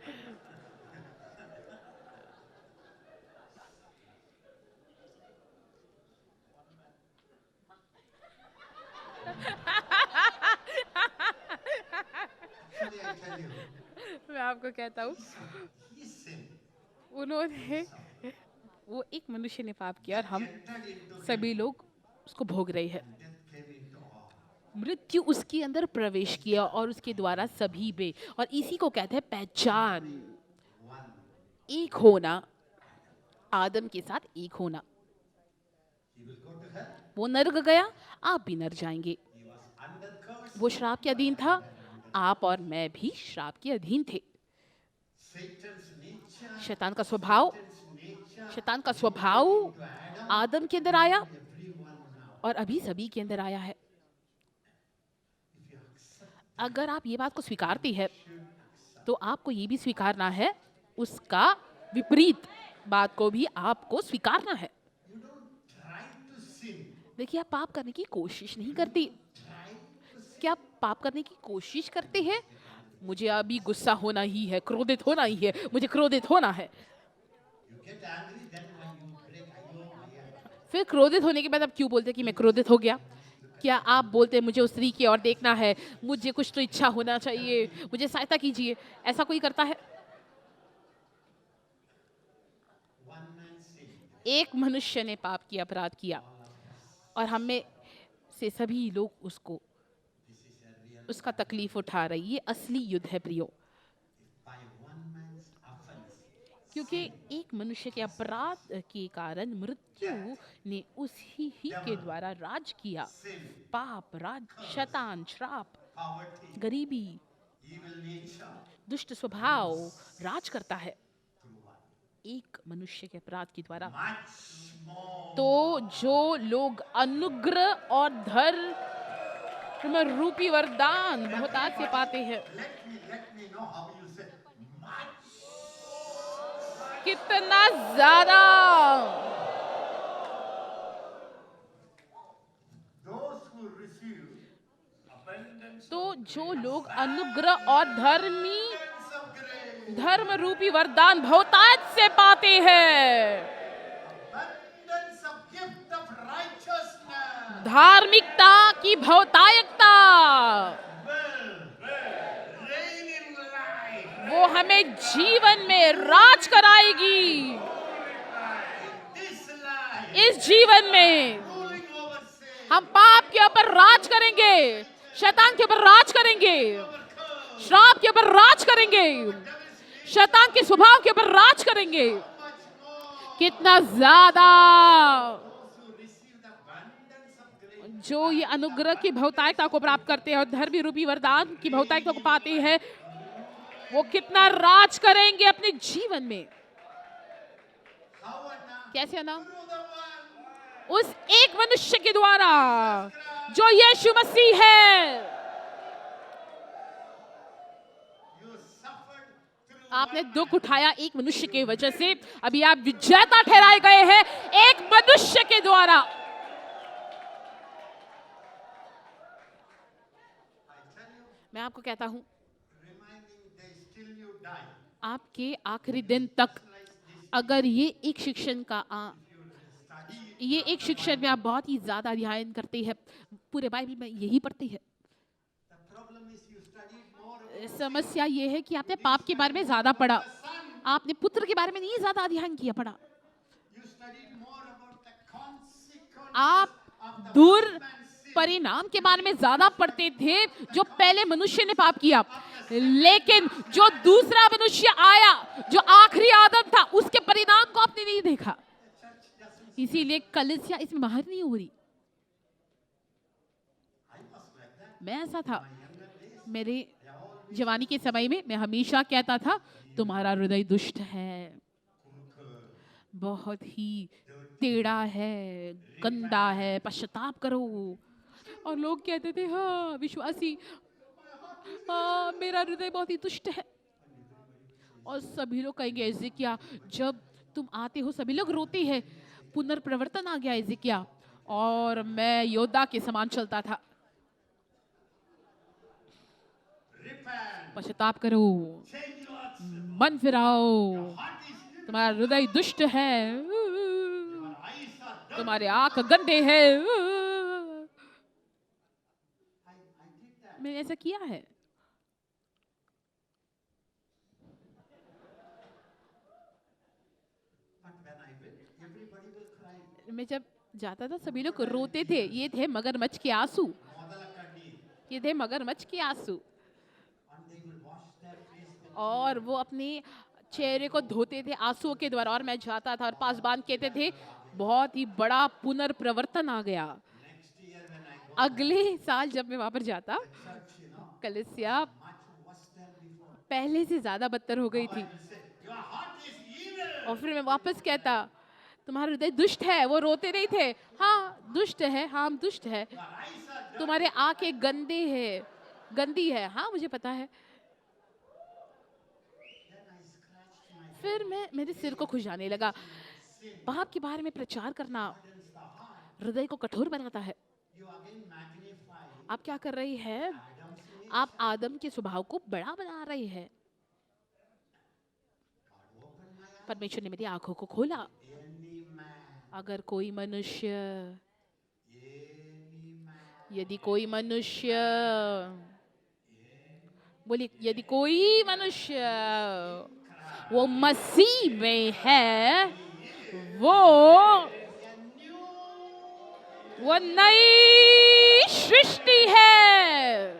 Actually, I tell you, मैं आपको कहता हूँ, he sinned. उन्होंने वो एक मनुष्य ने पाप किया और हम Entered into him. सभी लोग उसको भोग रहे हैं। Death came into all. मृत्यु उसके अंदर प्रवेश किया और उसके द्वारा सभी पे, और इसी को कहते हैं पहचान, One. एक होना, आदम के साथ एक होना। He will go to hell. वो नर्क गया, आप भी नर जाएंगे। He was under curse. वो श्राप के अधीन था, आप और मैं भी श्राप के अधीन थे। Satan's nature. शैतान का स्वभाव, Satan's nature. शैतान का स्वभाव To Adam. आदम के अंदर आया Everyone now. और अभी सभी के अंदर आया है। If you accept, अगर आप ये बात को स्वीकारती है तो आपको ये भी स्वीकारना है, उसका विपरीत बात को भी आपको स्वीकारना है। you don't try to sin. देखिए, आप पाप करने की कोशिश नहीं करती। Try to sin. क्या आप पाप करने की कोशिश करते हैं? मुझे अभी गुस्सा होना ही है, क्रोधित होना ही है, मुझे क्रोधित होना है। You get angry, then when you break, I am. फिर क्रोधित होने के बाद आप क्यों बोलते हैं कि मैं क्रोधित हो गया? क्या आप बोलते हैं मुझे उस स्त्री की ओर देखना है, मुझे कुछ तो इच्छा होना चाहिए, मुझे सहायता कीजिए? ऐसा कोई करता है? One man sinned. एक मनुष्य ने पाप किया, अपराध किया, और हम में से सभी लोग उसको, This is a real. उसका तकलीफ उठा रही है। ये असली युद्ध है प्रियो, By one man's offense, क्योंकि एक मनुष्य के अपराध के कारण मृत्यु ने उसी ही के द्वारा राज किया। sin, पाप, राज, शैतान, श्राप, poverty, गरीबी, evil nature, दुष्ट स्वभाव राज करता है through one. एक मनुष्य के अपराध के द्वारा। Much more. तो जो लोग अनुग्रह और धर्म रूपी वरदान बहुतायत से पाते हैं, Let me know how you say much. कितना ज्यादा, Those who receive abundance तो जो लोग अनुग्रह और of grace, धर्म रूपी वरदान बहुतायत से पाते हैं, abundance of gift of righteousness, धार्मिकता की बहुतायकता, will reign in life. वो हमें जीवन में राज कराएगी। In this life, इस जीवन में ruling over sin, हम पाप के ऊपर राज करेंगे, शैतान के ऊपर राज करेंगे, श्राप के ऊपर राज करेंगे, शैतान के स्वभाव के ऊपर राज करेंगे। much more. कितना ज्यादा Those who receive the abundance of grace, जो ये अनुग्रह की बहुतायकता को प्राप्त करते हैं और धर्मी रूपी वरदान की बहुतायकता को पाते हैं, वो कितना राज करेंगे अपने जीवन में। how and now? कैसे ना? Through the one उस एक मनुष्य के द्वारा जो यीशु मसीह है। you suffered through आपने one दुख उठाया एक मनुष्य के वजह से, अभी आप विजेता ठहराए गए हैं एक मनुष्य के द्वारा। I tell you, मैं आपको कहता हूँ, reminding days till you die. आपके आखिरी दिन तक अगर ये एक शिक्षण का ये एक शिक्षण में आप बहुत ही ज्यादा अध्ययन करते हैं, पूरे बाइबल में यही पढ़ते हैं। The problem is you studied more समस्या ये है कि आपने पाप के बारे में ज्यादा पढ़ा, आपने पुत्र के बारे में नहीं ज्यादा अध्ययन किया पढ़ा। you studied more about the consequences आप of the दूर one man's sin. परिणाम के बारे में ज्यादा पढ़ते थे जो पहले मनुष्य ने पाप किया, लेकिन जो दूसरा मनुष्य आया जो आखिरी आदम था उसके परिणाम को आपने नहीं देखा। The church doesn't. इसीलिए कलीसिया इसमें माहिर नहीं हो रही। I was like that. मैं ऐसा था, My younger days, मेरे I always जवानी के समय में मैं हमेशा कहता था, तुम्हारा हृदय दुष्ट है, बहुत ही टेढ़ा है, गंदा है, पश्चाताप करो। और लोग कहते थे, हाँ विश्वासी, हाँ मेरा हृदय बहुत ही दुष्ट है। और सभी लोग कहेंगे, एजिकिया जब तुम आते हो सभी लोग रोते हैं, पुनर्प्रवर्तन आ गया एजिकिया। और मैं योद्धा के समान चलता था। पश्चाताप करो, Change your hearts. मन फिराओ, Heart is evil. तुम्हारा हृदय दुष्ट है, Your eyes are dirty. तुम्हारे आंख गंदे हैं। I did that. मैंने ऐसा किया है। But when I went, everybody will cry. मैं जब जाता था सभी लोग रोते थे। ये थे मगरमच्छ के आंसू, Modala Kandi. ये थे मगरमच्छ के आंसू। And they will wash their face with और वो अपने चेहरे को धोते थे आंसुओं के द्वारा। और मैं जाता था और पास बांध कहते थे बहुत ही बड़ा पुनर्प्रवर्तन आ गया। next year when I go अगले साल जब मैं वहां पर जाता, church, कलीसिया much worse than before. पहले से ज्यादा बदतर हो गई थी। I will say, your heart is evil. और फिर मैं वापस कहता तुम्हारा हृदय दुष्ट है। वो रोते नहीं थे, हाँ दुष्ट है, हाँ हम दुष्ट है। Your eyes are dirty. तुम्हारे आंखें गंदे है, गंदी है, हाँ मुझे पता है। Then I scratched my head. फिर मैं मेरे सिर को खुजाने लगा। पाप के बारे में प्रचार करना Hardens the heart. हृदय को कठोर बनाता है। You again magnify आप क्या कर रही है? Adam's image. आप आदम के स्वभाव को बड़ा बना रही है। God opened my eyes. परमेश्वर ने मेरी आंखों को खोला। Any man, अगर कोई मनुष्य, any man, यदि कोई मनुष्य, बोलिए यदि कोई मनुष्य वो मसीह में है, वो नई सृष्टि है।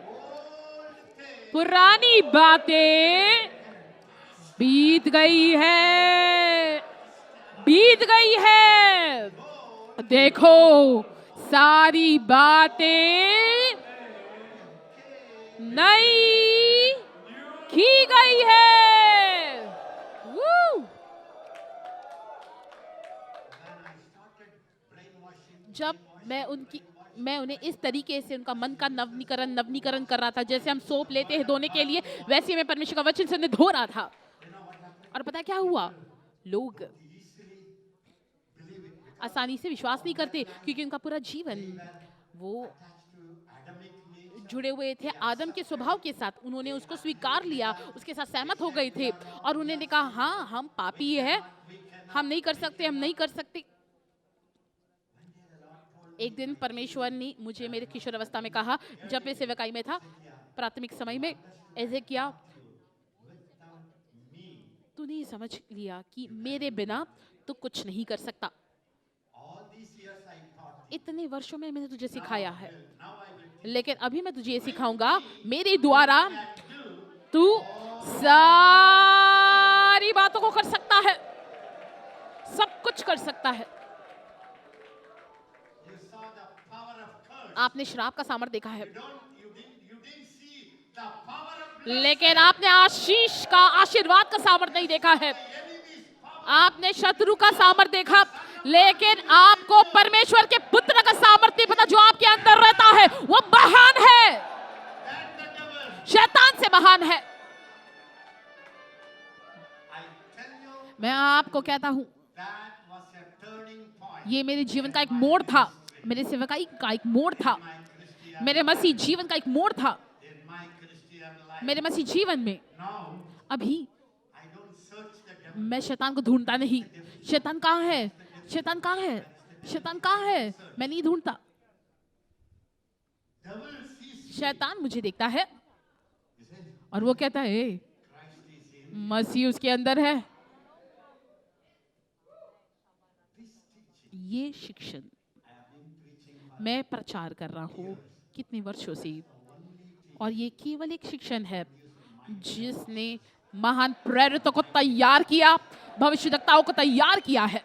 पुरानी बातें बीत गई है, बीत गई है। देखो सारी बातें नई की गई है। वू! when I started brainwashing, जब मैं उन्हें इस तरीके से उनका मन का नवनीकरण कर रहा था, जैसे हम सोप लेते हैं धोने के लिए, वैसे ही मैं परमेश्वर का वचन से उन्हें धो रहा था। और पता है क्या हुआ? लोग आसानी से विश्वास नहीं करते, क्योंकि उनका पूरा जीवन वो attached to Adamic nature. जुड़े हुए थे आदम के स्वभाव के साथ। उन्होंने उसको स्वीकार लिया, उसके साथ सहमत हो गए थे। और उन्होंने कहा हाँ हम पापी है, हम नहीं कर सकते, हम नहीं कर सकते। एक दिन परमेश्वर ने मुझे मेरे किशोर अवस्था में कहा, जब मैं सेवकाई में था, प्राथमिक समय में, ऐसे किया तूने समझ लिया कि मेरे बिना तो कुछ नहीं कर सकता। All these years I taught. इतने वर्षों में मैंने तुझे सिखाया है, Now I will लेकिन अभी मैं तुझे ये सिखाऊंगा, मेरे द्वारा तू सारी बातों को कर सकता है, सब कुछ कर सकता है। You saw the power of curse. आपने श्राप का सामर्थ्य देखा है, You didn't see the power of blessing. लेकिन आपने आशीष का, आशीर्वाद का सामर्थ्य नहीं देखा है। Enemy's power. आपने शत्रु का सामर्थ्य देखा, लेकिन आपको परमेश्वर के पुत्र का सामर्थ्य पता, जो आपके अंदर रहता है वो महान है, That the devil. शैतान से महान है। I tell you, मैं आपको कहता हूँ, that was a turning point. ये मेरे जीवन का एक मोड़ था, मेरे सेवकाई का एक मोड़ था, My Christian, मेरे मसीह जीवन का एक मोड़ था। in my Christian life. मेरे मसीह जीवन में Now अभी I don't search the devil. मैं शैतान को ढूंढता नहीं। शैतान कहाँ है? शैतान कहाँ है? शैतान कहाँ है? मैं नहीं ढूंढता। Devil sees शैतान मुझे देखता है he says, और वो कहता है Christ is in मसीह उसके अंदर है। this teaching. ये शिक्षण I have been preaching for मैं प्रचार कर रहा हूँ कितने वर्षों से, और ये केवल एक शिक्षण है जिसने महान प्रेरितों को तैयार किया, भविष्यवक्ताओं को तैयार किया है,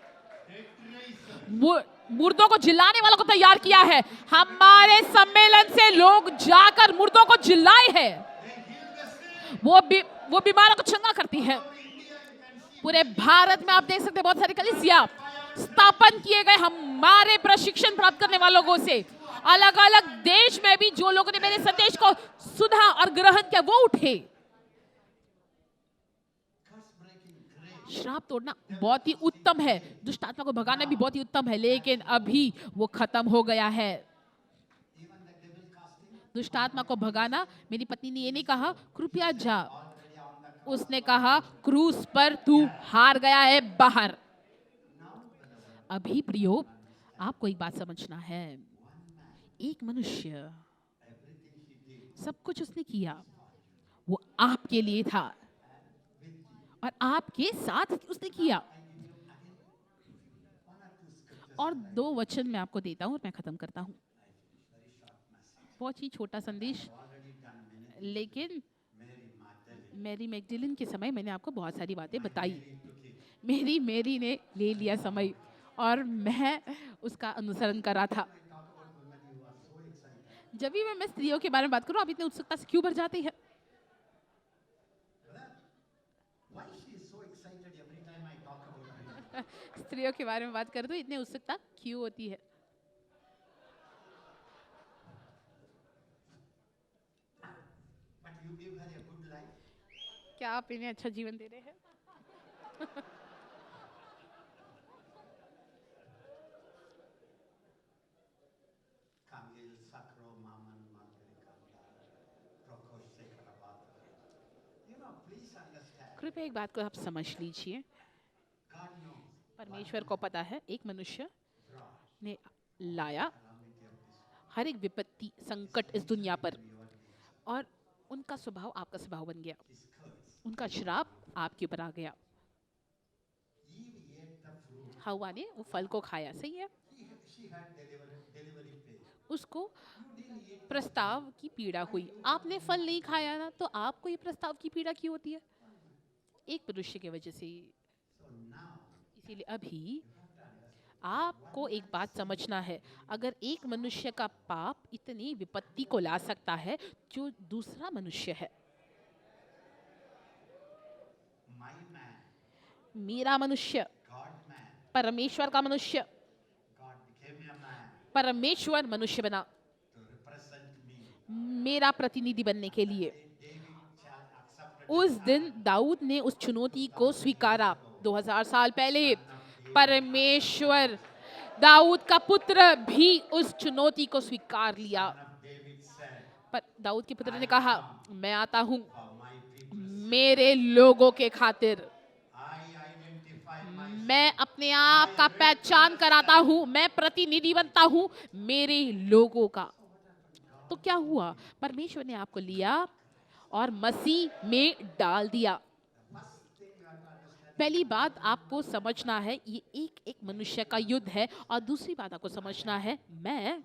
मुर्दों को जिलाने वालों को तैयार किया है। हमारे सम्मेलन से लोग जाकर मुर्दों को जिलाए हैं, वो बीमारों को चंगा करती है। पूरे भारत में आप देख सकते हैं बहुत सारी कलीसिया स्थापन किए गए हमारे प्रशिक्षण प्राप्त करने वालों से। अलग अलग देश में भी जो लोगों ने मेरे संदेश को सुना और ग्रहण किया वो उठे। श्राप तोड़ना बहुत ही उत्तम है, दुष्ट आत्मा को भगाना भी बहुत ही उत्तम है, लेकिन अभी वो खत्म हो गया है। दुष्ट आत्मा को भगाना। मेरी पत्नी ने ये नहीं कहा कृपया जा, उसने कहा क्रूस पर तू हार गया है, बाहर। अभी प्रियो, आपको एक बात समझना है, एक मनुष्य, सब कुछ उसने किया, वो आपके लिए था और आपके साथ उसने किया। और 2 वचन मैं आपको देता हूं और मैं खत्म करता हूं। बहुत ही छोटा संदेश, लेकिन मैरी मैगडलिन के समय मैंने आपको बहुत सारी बातें बताई। मेरी ने ले लिया समय और मैं उसका अनुसरण कर रहा था। जब भी मैं स्त्रियों के बारे में बात करूं, आप इतने उत्सुकता से क्यों भर जाती है? Why she is so excited every time I talk about her? स्त्रियों के बारे में बात करें तो इतने उत्सुकता क्यों होती है? But you give her a good life. क्या आप इन्हें अच्छा जीवन दे रहे हैं? Camille, Sacro, Maman, Margaricanda, Prokoshe, Karabata. You know, please understand. कृपया एक बात को आप समझ लीजिए, God knows. परमेश्वर को पता है एक मनुष्य Brought ने लाया calamity of this world. हर एक विपत्ति, संकट इस दुनिया पर, Your days. और उनका स्वभाव आपका स्वभाव बन गया, His curse. उनका श्राप आपके ऊपर आ गया। Eve ate the fruit. हवा ने वो फल को खाया, सही है, She had delivery pain. उसको You didn't eat. प्रस्ताव की पीड़ा हुई। आपने फल नहीं खाया ना, तो आपको ये प्रस्ताव की पीड़ा क्यों होती है? एक मनुष्य की वजह से। So now, इसीलिए अभी आपको एक बात समझना है, अगर एक मनुष्य का पाप इतनी विपत्ति को ला सकता है, जो दूसरा मनुष्य है, my man, मेरा मनुष्य, God man, परमेश्वर का मनुष्य, God became a man परमेश्वर मनुष्य बना to represent me. मेरा प्रतिनिधि बनने के लिए। David accepted उस दिन दाऊद ने उस चुनौती को स्वीकारा। 2000 साल पहले परमेश्वर दाऊद का पुत्र भी उस चुनौती को स्वीकार लिया। David said, पर दाऊद के पुत्र ने कहा, मैं आता हूँ for my people, मेरे लोगों के खातिर। I identify my मैं अपने आप का पहचान कराता हूँ, मैं प्रतिनिधि बनता हूँ मेरे लोगों का। तो क्या हुआ? परमेश्वर ने आपको लिया और मसीह में डाल दिया। पहली बात आपको समझना है, ये एक एक मनुष्य का युद्ध है, और दूसरी बात आपको समझना है, मैं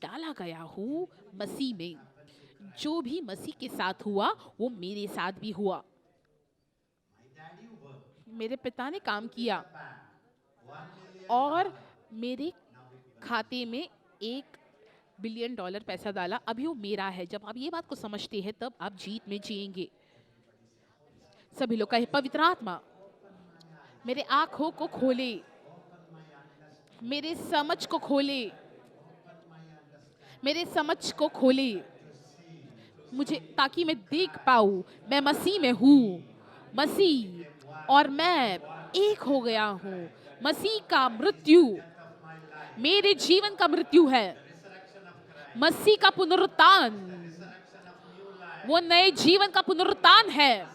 डाला गया हूँ मसीह में। जो भी मसीह के साथ हुआ वो मेरे साथ भी हुआ। daddy worked. मेरे पिता ने काम किया 1 million. और मेरे खाते में $1 बिलियन पैसा डाला। अभी वो मेरा है। जब आप ये बात को समझते हैं, तब आप जीत में जिएंगे। सभी लोग कहे, पवित्र आत्मा मेरे आंखों को खोले, मेरे समझ को खोले, मेरे समझ को खोले मुझे, ताकि मैं देख पाऊं मैं मसीह में हूँ। मसीह और मैं एक हो गया हूँ। मसीह का मृत्यु मेरे जीवन का मृत्यु है। मसीह का पुनरुत्थान वो नए जीवन का पुनरुत्थान है।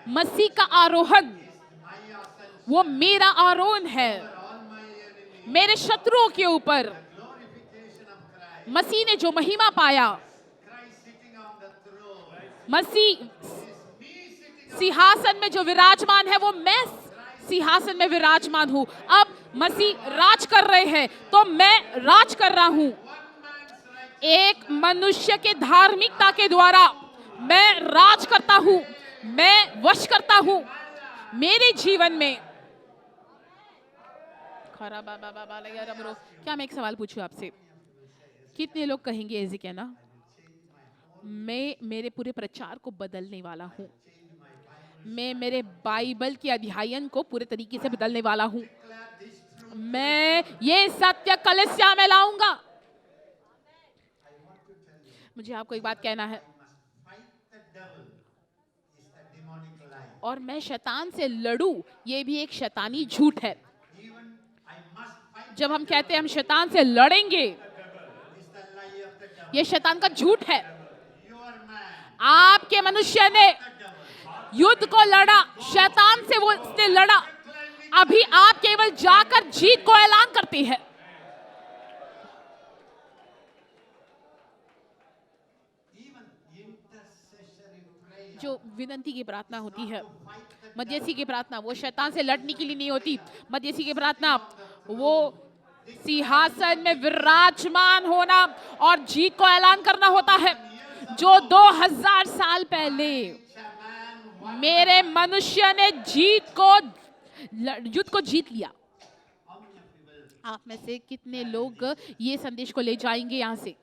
मसीह का आरोहण वो मेरा आरोहण है मेरे शत्रुओं के ऊपर। मसीह ने जो महिमा पाया, Christ sitting on the throne. Masih Me sitting सिंहासन में जो विराजमान है, वो मैं सिंहासन में विराजमान हूँ। अब मसीह राज कर रहे हैं, तो मैं राज कर रहा हूँ। एक मनुष्य के धार्मिकता के द्वारा मैं राज करता हूँ, मैं वश करता हूँ मेरे जीवन में। क्या मैं एक सवाल पूछूं आपसे? कितने लोग कहेंगे एजिकिया ना, मैं मेरे पूरे प्रचार को बदलने वाला हूँ, मैं मेरे बाइबल के अध्ययन को पूरे तरीके से बदलने वाला हूँ, मैं ये सत्य कलीसिया में लाऊंगा। मुझे आपको एक बात कहना है, fight the devil is the demonic lie. और मैं शैतान से लड़ूं, ये भी एक शैतानी झूठ है। Even I must fight जब हम कहते हैं हम शैतान से लड़ेंगे, is the lie of the devil. ये शैतान का झूठ है। Your man, आपके मनुष्य ने युद्ध को लड़ा, शैतान से वो उसने लड़ा। अभी आप केवल जाकर जीत को ऐलान करते हैं। even intercessory prayer, जो विनती की प्रार्थना होती है, fight the मध्यस्थी की प्रार्थना, वो शैतान से लड़ने के लिए नहीं होती। मध्यस्थी की प्रार्थना वो सिंहासन में विराजमान होना और जीत को ऐलान करना होता है। जो 2000 साल पहले shaman, मेरे मनुष्य ने युद्ध को जीत लिया। how many of you will आप में से कितने लोग ये संदेश को ले जाएंगे यहाँ से?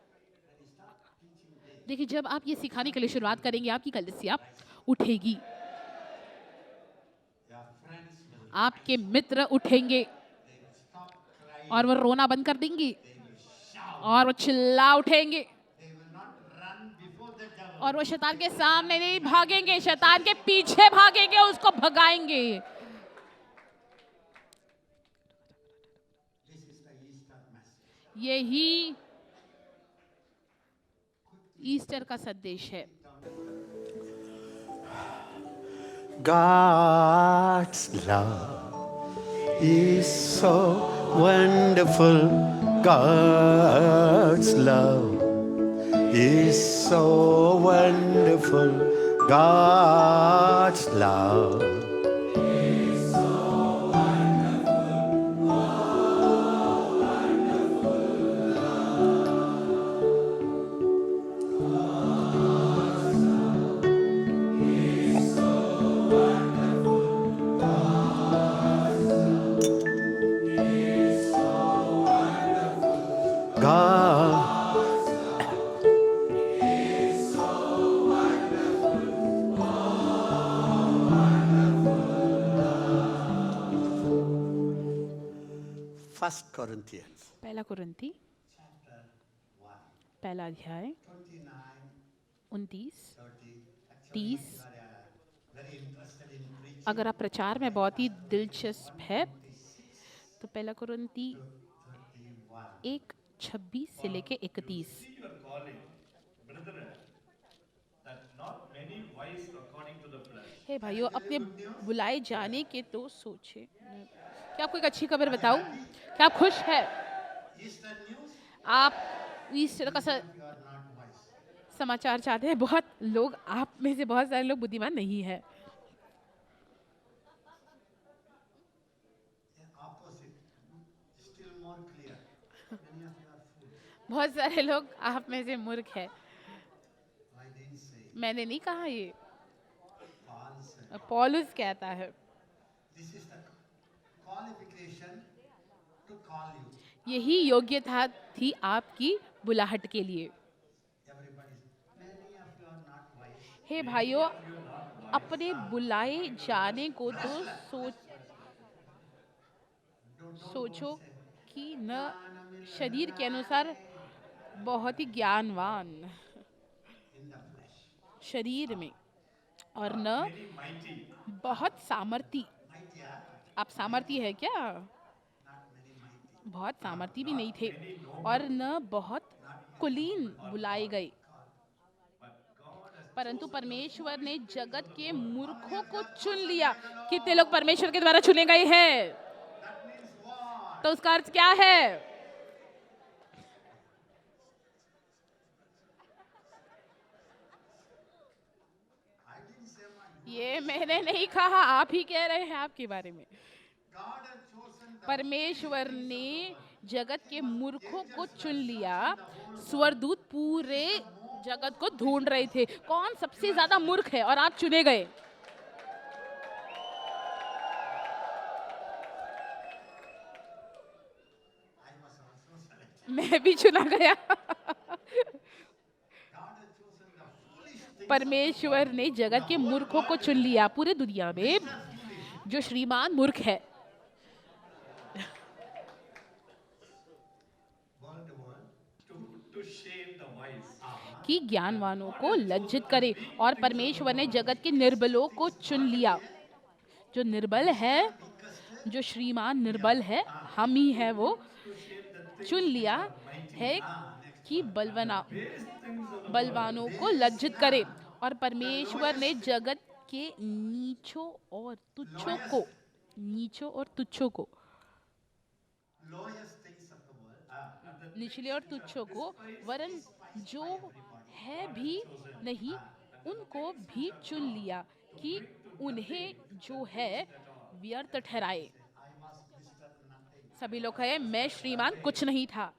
देखिए, जब आप ये सिखाने के लिए शुरुआत करेंगे, आपकी कलीसिया उठेगी, your friends will आपके मित्र उठेंगे stop crying, और वो रोना बंद कर देंगे और वो चिल्ला उठेंगे they will not run before the devil. और वो शैतान के सामने नहीं भागेंगे, शैतान के पीछे भागेंगे, उसको भगाएंगे। This is the Easter message. यही ईस्टर का संदेश है। God's love is so wonderful. God's love is so wonderful. God's love. God. First Corinthians पहला कुरिन्थी chapter 1, पहला अध्याय 29, 29 30. Actually, 30। you are very interested in preaching. अगर आप प्रचार में बहुत ही दिलचस्प है तो पहला कुरिन्थी 31. 1:26 से लेके 31। See your calling, brethren, that not many wise according to the flesh. हे भाइयों, अपने बुलाए जाने के तो सोचे। क्या आपको एक अच्छी खबर बताऊं? क्या आप खुश है? Easter news, आप ईस्टर का you are not wise. समाचार चाहते हैं? बहुत लोग, आप में से बहुत सारे लोग बुद्धिमान नहीं है। The opposite, still more clear. Many of you are fools. बहुत सारे लोग आप में से मूर्ख है। I didn't say. मैंने नहीं कहा ये, Paul said. पौलुस कहता है। This is the qualification to call you. यही योग्यता थी आपकी बुलाहट के लिए। Everybody, many of you are not wise. हे भाइयों, अपने बुलाए जाने को तो सोचो कि न शरीर के अनुसार बहुत ही ज्ञानवान In the flesh. शरीर में और न Mighty. बहुत सामर्थी। Mighty are आप सामर्थी है क्या? not many mighty. बहुत सामर्थी भी नहीं थे और न बहुत कुलीन बुलाए गए, परंतु परमेश्वर ने जगत के मूर्खों को चुन लिया। कितने लोग परमेश्वर के द्वारा चुने गए हैं? That means what? तो उसका अर्थ क्या है? I didn't say my. ये मैंने नहीं कहा, आप ही कह रहे हैं आपके बारे में। God has chosen the परमेश्वर ने जगत के मूर्खों को चुन लिया। स्वर्गदूत पूरे जगत को ढूंढ रहे थे, कौन सबसे ज्यादा मूर्ख है, और आप चुने गए। I was also selected. मैं भी चुना गया। God has chosen the foolish things. परमेश्वर ने जगत के मूर्खों को चुन लिया पूरे दुनिया में, जो श्रीमान मूर्ख है, To shame the wise. कि ज्ञानवानों को लज्जित करे। और परमेश्वर ने जगत के निर्बलों को चुन लिया। जो निर्बल है, जो श्रीमान निर्बल है, हम ही है, वो चुन लिया है कि Base things of the बलवानों world. को लज्जित करे और परमेश्वर ने जगत के नीचों और तुच्छों को lowest things of the world. And the निचले things और which are तुच्छों को despised वरन despised जो by everybody. है God भी has chosen. नहीं And the उनको things भी which are चुन not लिया to कि bring to उन्हें nothing जो the है things that are. व्यर्थ ठहराए। I was Mr. Nothing. सभी लोग कहे मैं श्रीमान कुछ नहीं था,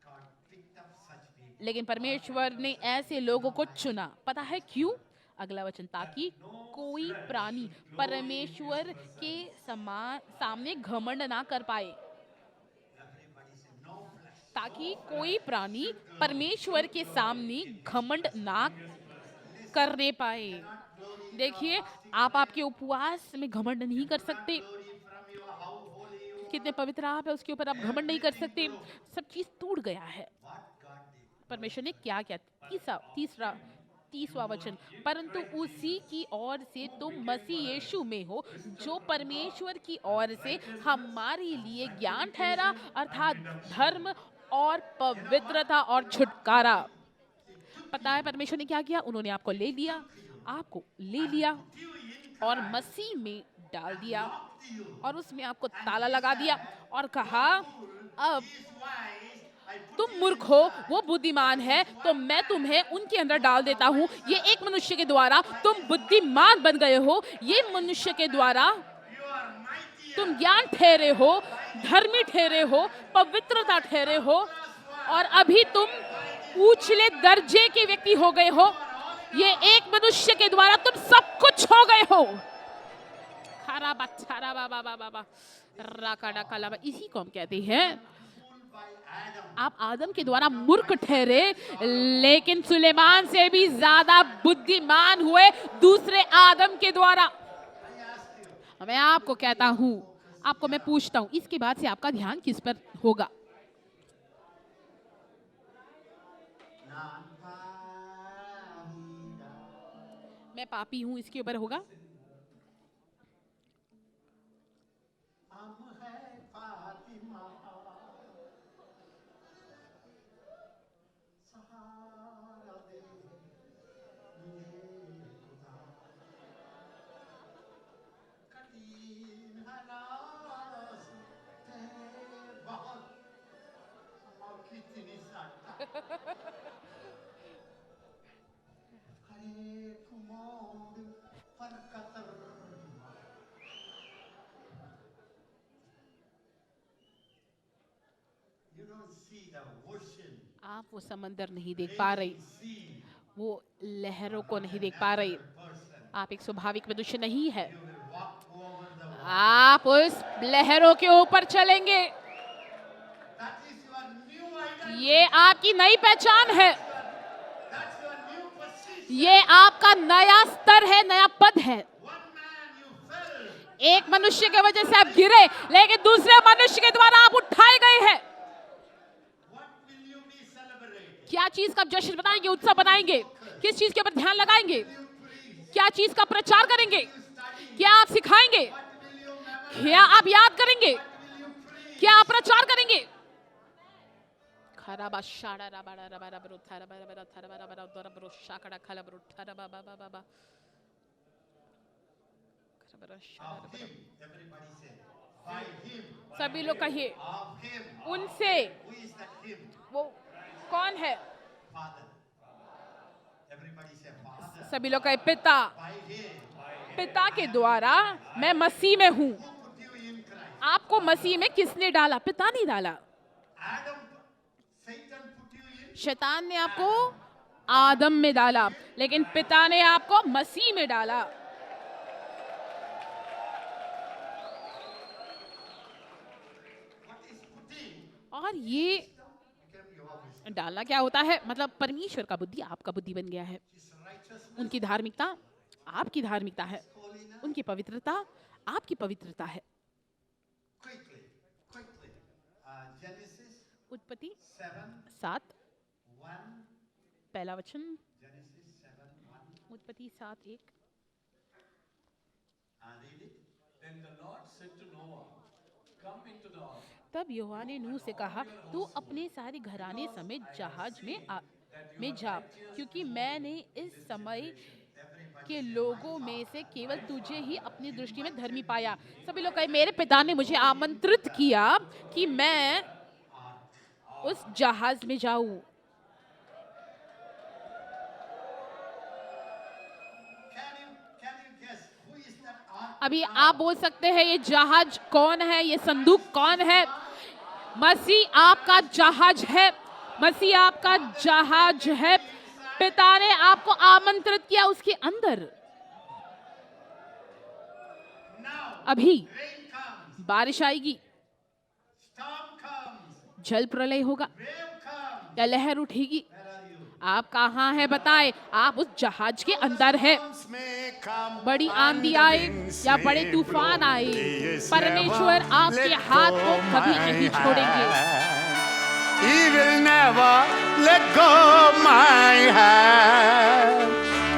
God picked up such people. लेकिन परमेश्वर ने ऐसे लोगों को चुना। पता है क्यों? अगला वचन, ताकि कोई प्राणी परमेश्वर के सामने घमंड ना कर पाए। Everybody say no flesh. ताकि कोई प्राणी परमेश्वर के सामने घमंड ना करने पाए। देखिए, आप आपके उपवास में घमंड नहीं कर सकते, Glory from your how holy you are. कितने पवित्र आप है उसके ऊपर आप घमंड नहीं कर सकते। सब चीज टूट गया है। What God did. परमेश्वर ने क्या किया? तीसवा वचन, परंतु उसी की ओर से तुम मसीह यीशु में हो, जो परमेश्वर की ओर से हमारे लिए ज्ञान ठहरा, अर्थात धर्म और पवित्रता और छुटकारा। पता है परमेश्वर ने क्या किया? उन्होंने आपको ले लिया और मसीह में डाल दिया और उसमें आपको ताला लगा दिया और कहा, अब तुम मूर्ख हो, वो बुद्धिमान है, तो मैं तुम्हें उनके अंदर डाल देता हूँ। ये एक मनुष्य के द्वारा तुम बुद्धिमान बन गए हो, ये मनुष्य के द्वारा तुम ज्ञान ठहरे हो, धर्मी ठहरे हो, पवित्रता ठहरे हो, और अभी तुम ऊंचले दर्जे के व्यक्ति हो गए हो। ये एक मनुष्य के द्वारा तुम सब कुछ हो गए हो। इसी को हम कहते हैं, आप आदम के द्वारा मूर्ख ठहरे, लेकिन सुलेमान से भी ज्यादा बुद्धिमान हुए दूसरे आदम के द्वारा। मैं आपको कहता हूं, आपको मैं पूछता हूं, इसके बाद से आपका ध्यान किस पर होगा? मैं पापी हूं, इसके ऊपर होगा? You don't see the ocean. आप वो समंदर नहीं देख पा रहे, See वो लहरों को नहीं देख पा रहे। person. आप एक स्वाभाविक मनुष्य नहीं है, You will walk over the water. आप उस लहरों के ऊपर चलेंगे। That is your new identity. ये आपकी नई पहचान है, That's your new position. ये आपका नया स्तर है, नया पद है। One man you fell. एक मनुष्य के वजह से आप गिरे, लेकिन दूसरे मनुष्य के द्वारा आप उठाए गए हैं। What will you be celebrating? क्या चीज का आप जश्न बनाएंगे, उत्सव बनाएंगे? किस चीज के ऊपर ध्यान लगाएंगे? You preach. क्या चीज का प्रचार करेंगे? Study. क्या आप सिखाएंगे? What will you memorize? क्या आप याद करेंगे? Will you preach? क्या आप प्रचार करेंगे? खराबा शाड़ा रबाड़ा रबाड़ा बरुथा रबाड़ा बरुथा रबाड़ा बरुथा बरु शाकड़ा खला बरुथा रबाबा बाबा बा खराबा शाड़ा Of him. Everybody say. By him. सभी लोग कहिए, Of him. उनसे। Who is that him? वो कौन है? Father. Everybody say Father. सभी लोग कहे पिता। By him. पिता के द्वारा मैं मसीह में हूँ। Who put you in Christ? आपको मसीह में किसने डाला? पिता नहीं डाला। Adam. Satan put you in. शैतान ने आपको आदम में डाला, लेकिन पिता ने आपको मसीह में डाला। What is putting? और ये Become your wisdom. डालना क्या होता है? मतलब परमेश्वर का बुद्धि आपका बुद्धि बन गया है। His righteousness. उनकी धार्मिकता आपकी धार्मिकता है, Holiness. उनकी पवित्रता आपकी पवित्रता है। Quickly. Genesis उत्पत्ति 7:1. 7 पहला वचन, Genesis 7:1. उत्पत्ति 7:1। Read it. Then the Lord said to Noah, तब यहोवा ने नूह से कहा, तू अपने सारे घराने समेत जहाज में जा, क्योंकि मैंने इस समय के लोगों में से केवल तुझे ही अपनी दृष्टि में धर्मी पाया। सभी लोग कहे, मेरे पिता ने मुझे आमंत्रित किया कि मैं उस जहाज में जाऊं। Can you guess who is that ark? अभी आप बोल सकते हैं ये जहाज कौन है, ये संदूक कौन है? मसीह आपका जहाज है, मसीह आपका जहाज है। पिता ने आपको आमंत्रित किया उसके अंदर। Now, अभी rain comes, बारिश आएगी, storm comes, जल प्रलय होगा wave comes. या लहर उठेगी। Where are you? आप कहाँ हैं बताएं? आप उस जहाज के अंदर हैं। बड़ी आंधी आए या बड़े तूफान आए, परमेश्वर आपके हाथ को कभी नहीं छोड़ेंगे। He will never let go my hand.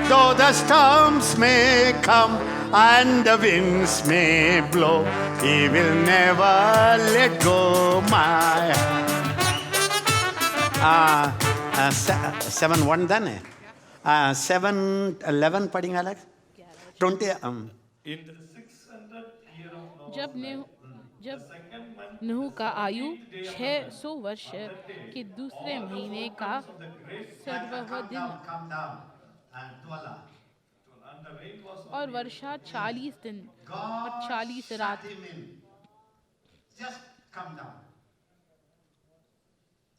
Though the storms may come and the winds may blow, He will never let go my hand. 7:1 done है? 7:11 पढ़ेंगे अलग? 20 In the 600th year of Noah, जब नूह का आयु 600 वर्ष के दूसरे महीने का 7वां दिन Come down and Dwala. and the rain was और वर्षा 40 दिन और God 40 रात। shut him in. Just come down.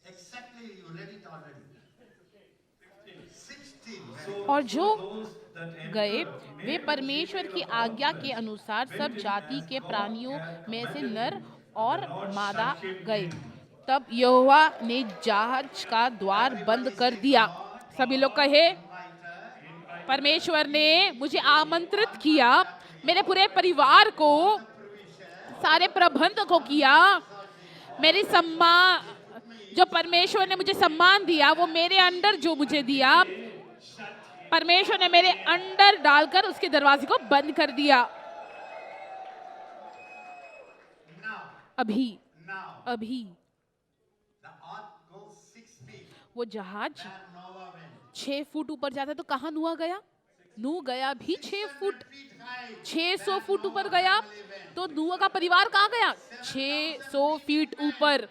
Exactly, you read it already. 16. और जो those that गए वे परमेश्वर की आज्ञा के अनुसार सब जाति के प्राणियों में से नर और मादा गए। तब यहोवा ने जहाज का द्वार बंद कर दिया। सभी लोग कहे, परमेश्वर ने मुझे आमंत्रित किया, मेरे पूरे परिवार को, सारे प्रबंध को किया। मेरी सम्मान, जो परमेश्वर ने मुझे सम्मान दिया, वो मेरे अंडर जो मुझे दिया, परमेश्वर ने मेरे अंडर डालकर उसके दरवाजे को बंद कर दिया। Now, अभी now, अभी the ark goes 6 feet. वो जहाज Where Noah went. 6 फुट ऊपर जाता है तो कहाँ नूह गया? नूह गया भी 6 फुट, 600 feet high. 600 फुट ऊपर गया तो नूह का परिवार कहाँ गया? 600 फीट ऊपर।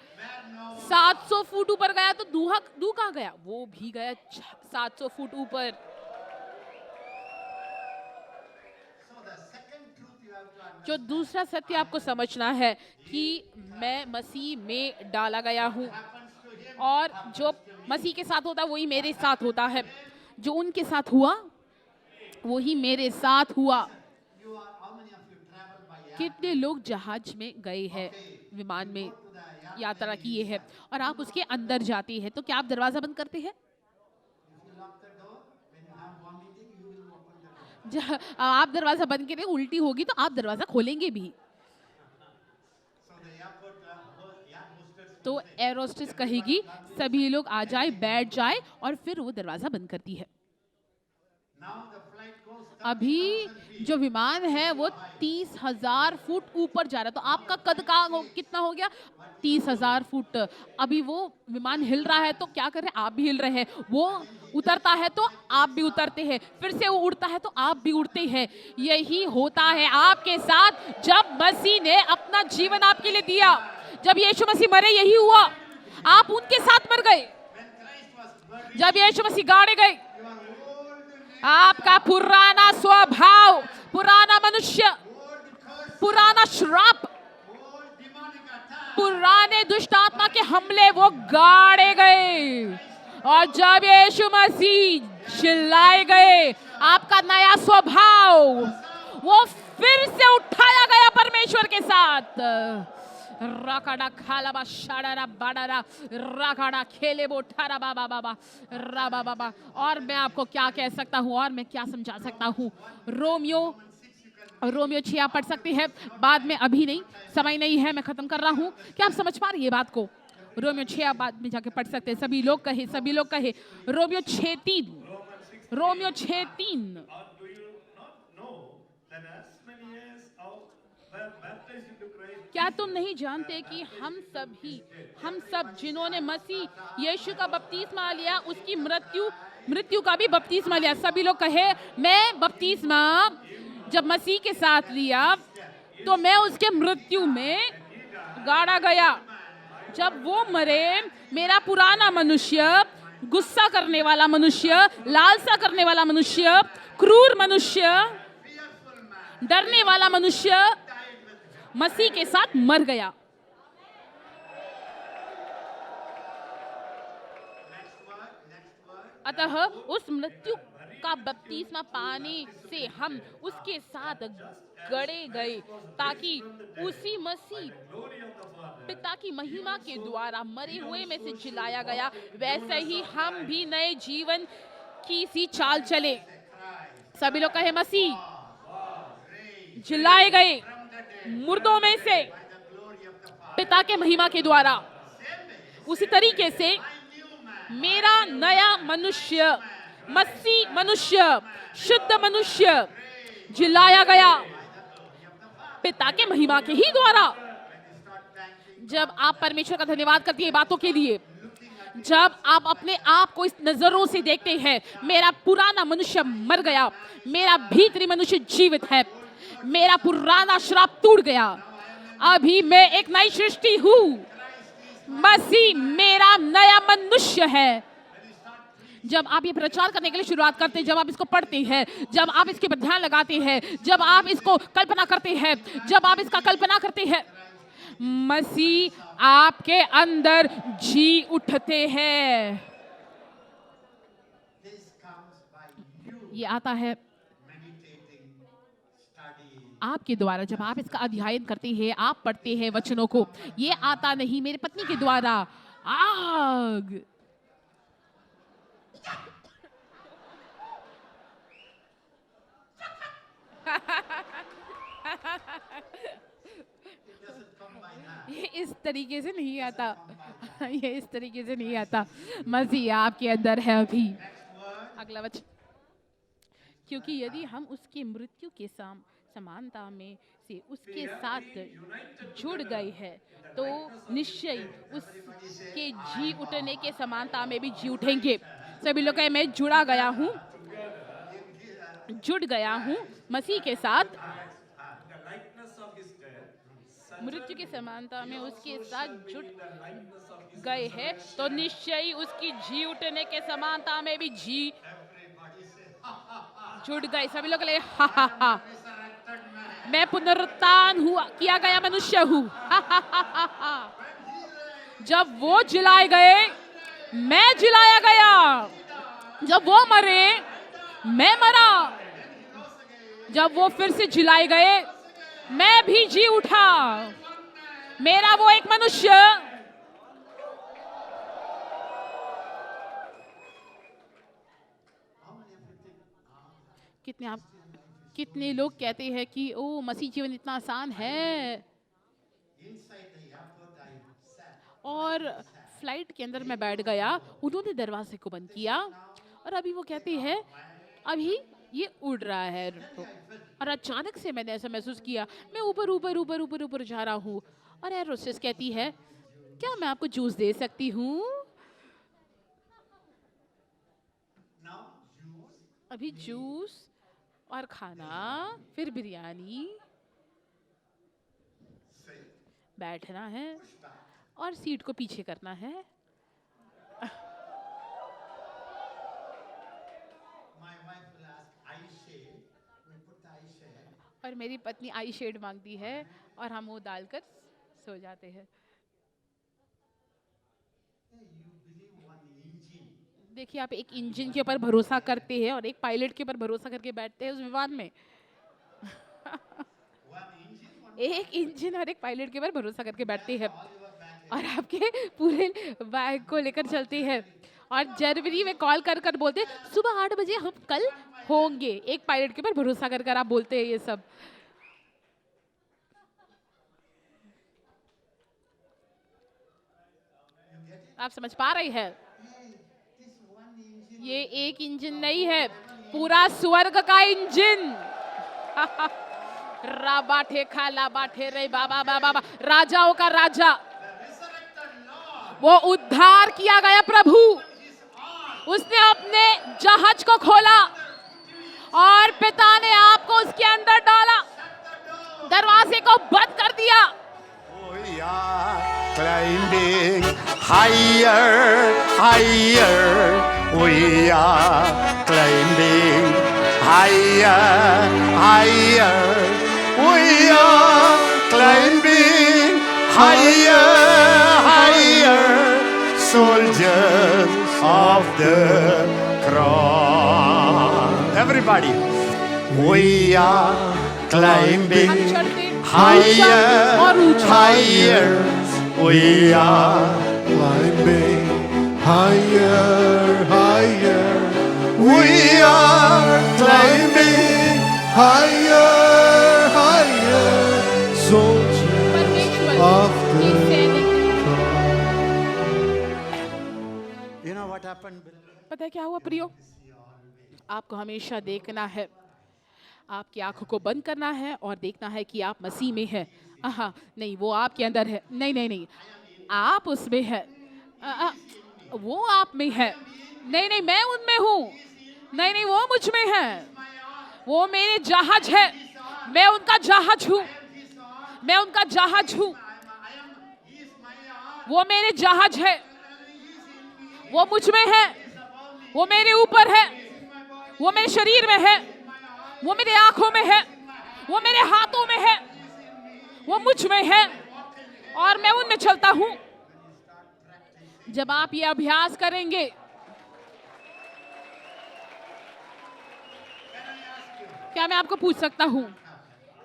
700 फुट ऊपर गया तो नूह कहाँ गया? वो भी गया 700 फुट ऊपर। So the second truth you have to understand. जो दूसरा सत्य आपको समझना है कि मैं मसीह में डाला गया हूँ, और जो मसीह के साथ होता है वही मेरे साथ होता है। जो उनके साथ हुआ वही मेरे साथ हुआ। You are, how many of you travel by air? कितने लोग जहाज में गए हैं, विमान में यात्रा किए हैं, और आप उसके अंदर जाते हैं तो क्या आप दरवाजा बंद करते हैं? If you lock the door, when you have vomiting, you will open the door. आप दरवाजा बंद करें, उल्टी होगी तो आप दरवाजा खोलेंगे भी। So the airport, air hostess तो एयर होस्टेस कहेगी सभी लोग आ जाए, बैठ जाए, और फिर वो दरवाजा बंद करती है। now the flight goes अभी जो विमान है वो 30,000 फुट ऊपर जा रहा है, तो आपका कद कितना हो गया? 30,000 फुट। अभी वो विमान हिल रहा है तो क्या कर रहे हैं? आप भी हिल रहे हैं। वो उतरता है तो आप भी उतरते हैं, फिर से वो उड़ता है तो आप भी उड़ते हैं। यही होता है आपके साथ। जब मसीह ने अपना जीवन आपके लिए दिया, जब यीशु मसीह मरे, यही हुआ, आप उनके साथ मर गए। जब यीशु मसीह गाड़े गए, आपका पुराना स्वभाव, पुराना मनुष्य, पुराना श्राप, पुराने दुष्ट आत्मा के हमले वो गाड़े गए, और जब यीशु मसीह चिल्लाए गए, आपका नया स्वभाव वो फिर से उठाया गया परमेश्वर के साथ। राकाडा खालाबा शाडारा बाडारा राकाडा खेले बोठारा बाबा बाबा राबा बाबा। और मैं आपको क्या कह सकता हूँ, और मैं क्या समझा सकता हूँ? रोमियो 6 आप पढ़ सकते हैं बाद में, अभी नहीं, समय नहीं है, मैं खत्म कर रहा हूँ। क्या आप समझ पा रही है बात को? रोमियो 6 आप बाद में जाके पढ़ सकते हैं। सभी लोग कहे Romeo 6:3। Romeo 6:3। Or do you not know that as many as were baptized into Christ क्या तुम नहीं जानते कि हम सब जिन्होंने मसीह यीशु का बपतिस्मा लिया उसकी मृत्यु का भी बपतिस्मा लिया। सभी लोग कहे, मैं बपतिस्मा जब मसीह के साथ लिया तो मैं उसके मृत्यु में गाड़ा गया। जब वो मरे, मेरा पुराना मनुष्य, गुस्सा करने वाला मनुष्य, लालसा करने वाला मनुष्य, क्रूर मनुष्य, डरने वाला मनुष्य मसीह के साथ मर गया। अतः उस मृत्यु का बपतिस्मा पाने से हम उसके साथ गड़े गए, ताकि उसी मसीह पिता की महिमा के द्वारा मरे हुए में से जिलाया गया, वैसे ही हम भी नए जीवन की सी चाल चले। सभी लोग कहे, मसीह जिलाए गए मुर्दों में से पिता के महिमा के द्वारा। उसी तरीके से मेरा नया मनुष्य, मसीह मनुष्य, शुद्ध मनुष्य जिलाया गया पिता के महिमा के ही द्वारा। जब आप परमेश्वर का धन्यवाद करती है बातों के लिए, जब आप अपने आप को इस नजरों से देखते हैं, मेरा पुराना मनुष्य मर गया, मेरा भीतरी मनुष्य जीवित है, मेरा पुराना श्राप टूट गया, अभी मैं एक नई सृष्टि हूं, मसीह मेरा नया मनुष्य है। जब आप ये प्रचार करने के लिए शुरुआत करते हैं, जब आप इसको पढ़ते हैं, जब आप इसके पर ध्यान लगाते हैं, जब आप इसको कल्पना करते हैं, जब आप इसका कल्पना करते हैं, मसीह आपके अंदर जी उठते हैं। ये आता है आपके द्वारा, जब आप इसका अध्ययन करते हैं, आप पढ़ते हैं वचनों को। ये आता नहीं मेरे पत्नी के द्वारा। आग ये इस तरीके से नहीं आता, ये इस तरीके से नहीं आता। मसीह आपके अंदर है अभी। अगला वचन, क्योंकि यदि हम उसकी मृत्यु के समानता में से उसके साथ जुड़ गए हैं, तो निश्चय उसके जी उठने के समानता में भी जी उठेंगे। सभी लोग कहे, मैं जुड़ गया हूँ मसीह के साथ, मृत्यु की समानता में उसके साथ जुड़ गए हैं, तो निश्चय उसकी जी उठने के समानता में भी जी जुड़ गए। सभी लोग ले हा हा हा, मैं पुनरुत्थान हुआ किया गया मनुष्य हूँ। जब वो जिलाए गए, मैं जिलाया गया। जब वो मरे, मैं मरा। जब वो फिर से जिलाए गए, मैं भी जी उठा। मेरा वो एक मनुष्य कितने लोग कहते हैं कि ओ मसीह जीवन इतना आसान है, और फ्लाइट के अंदर मैं बैठ गया, उन्होंने दरवाजे को बंद किया, और अभी वो कहते हैं अभी ये उड़ रहा है, और अचानक से मैंने ऐसा महसूस किया मैं ऊपर ऊपर ऊपर ऊपर ऊपर जा रहा हूँ। और एयर होस्टेस कहती है, क्या मैं आपको जूस दे सकती हूँ? अभी जूस और खाना, फिर बिरयानी, बैठना है और सीट को पीछे करना है। और मेरी पत्नी आई शेड मांगती है और हम वो डालकर सो जाते हैं। देखिए, आप एक इंजन के ऊपर भरोसा करते हैं और एक पायलट के ऊपर भरोसा करके बैठते हैं उस विमान में। एक इंजन और एक पायलट के ऊपर भरोसा करके बैठते हैं और आपके पूरे बैग को लेकर चलते हैं। और जनवरी में कॉल कर कर बोलते सुबह 8 बजे हम कल होंगे। एक पायलट के ऊपर भरोसा कर कर आप बोलते हैं ये सब। आप समझ पा रहे हैं? ये एक इंजन नहीं है, पूरा स्वर्ग का इंजन। राबाठे खाला बाठे रे बाबा बाबा बा। राजाओं का राजा, वो उद्धार किया गया प्रभु, उसने अपने जहाज को खोला और पिता ने आपको उसके अंदर डाला, दरवाजे को बंद कर दिया। We are climbing higher, higher. We are climbing higher, higher. We are climbing higher, higher. Soldiers of the cross. Everybody. We are climbing हम चढ़ते higher, और ऊंचा। higher. We are Climbing higher, higher. we are climbing Higher, higher. Soldiers परमेश्वर of की the सैनिक। You know what happened? पता है क्या हुआ प्रियो? आपको हमेशा देखना है, आपकी आंखों को बंद करना है और देखना है कि आप मसीह में हैं। आहा, नहीं, वो आपके अंदर है। नहीं नहीं नहीं, आप उसमें है। वो आप में है। नहीं नहीं, मैं उनमें हूँ। नहीं नहीं, वो मुझ में है। वो मेरे जहाज है, मैं उनका जहाज हूँ। मैं उनका जहाज हूँ। वो मेरे जहाज है, वो मुझ में है, वो मेरे ऊपर है, वो मेरे शरीर में है, वो मेरे आंखों में है, वो मेरे हाथों में है, वो मुझ में है और मैं उनमें चलता हूं। जब आप ये अभ्यास करेंगे, क्या मैं आपको पूछ सकता हूं,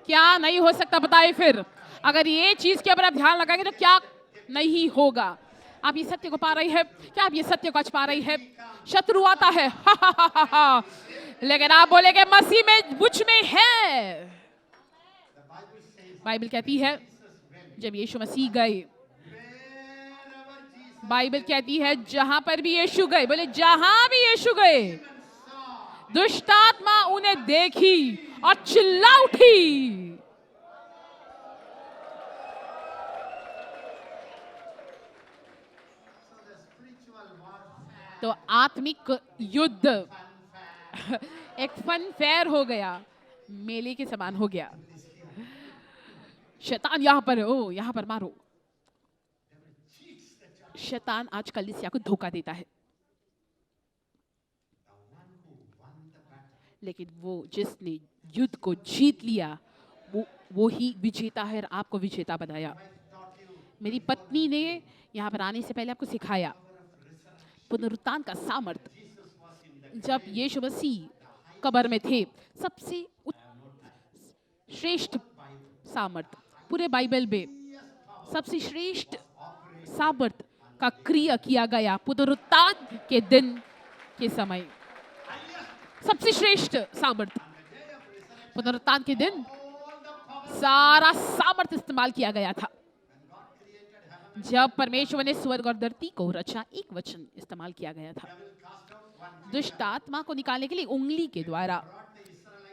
क्या नहीं हो सकता? बताइए फिर। अगर ये चीज के ऊपर आप ध्यान लगाएंगे तो क्या नहीं होगा? आप ये सत्य को पा रही है? क्या आप ये सत्य को आज पा रही है? शत्रु आता है, हा, हा, हा, हा, हा। लेकिन आप बोलेंगे मसीह में मुझ में है। बाइबल कहती है जब यीशु मसीह गए, बाइबल कहती है जहां पर भी यीशु गए, बोले जहां भी यीशु गए, दुष्ट आत्मा उन्हें देखी और चिल्ला उठी। तो आत्मिक युद्ध एक फन फेयर हो गया, मेले के समान हो गया। शैतान यहां पर, ओ यहां पर मारो। शैतान आज कलीसिया को धोखा देता है, लेकिन वो जिसने युद्ध को जीत लिया वो ही विजेता है और आपको विजेता बनाया। मेरी पत्नी ने यहाँ पर आने से पहले आपको सिखाया पुनरुत्थान का सामर्थ्य। जब यीशु मसीह कब्र में थे, सबसे श्रेष्ठ सामर्थ्य पूरे बाइबल में, सबसे श्रेष्ठ सामर्थ्य का क्रिया किया गया पुनरुत्थान के दिन के समय। सबसे श्रेष्ठ सामर्थ्य पुनरुत्थान के दिन सारा सामर्थ्य इस्तेमाल किया गया था। जब परमेश्वर ने स्वर्ग और धरती को रचा, एक वचन इस्तेमाल किया गया था। दुष्ट आत्मा को निकालने के लिए उंगली के द्वारा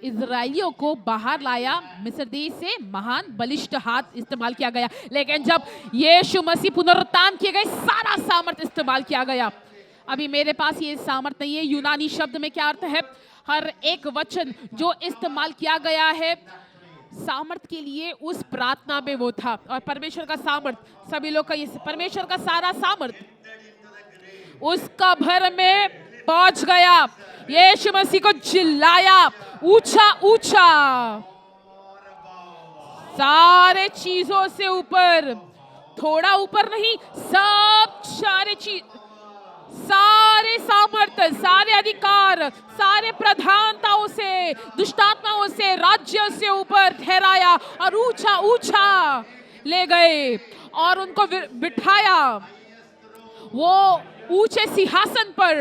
इजराइलियों को बाहर लाया मिस्र देश से, महान बलिष्ठ हाथ इस्तेमाल किया गया। लेकिन जब यीशु मसीह पुनरुत्थान किए गए, सारा सामर्थ्य इस्तेमाल किया गया। अभी मेरे पास ये सामर्थ्य नहीं है। यूनानी शब्द में क्या अर्थ है? हर एक वचन जो इस्तेमाल किया गया है सामर्थ के लिए, उस प्रार्थना में वो था। और परमेश्वर का सामर्थ, सभी लोग का ये परमेश्वर का सारा सामर्थ उस कब्र में पहुंच गया। यीशु मसीह को चिल्लाया ऊंचा ऊंचा, सारे चीजों से ऊपर, थोड़ा ऊपर नहीं, सब सारे चीज, सारे सामर्थ्य, सारे अधिकार, सारे प्रधानताओं से, दुष्टात्माओं से, राज्यों से ऊपर ठहराया और ऊंचा ऊंचा ले गए और उनको बिठाया वो ऊंचे सिंहासन पर,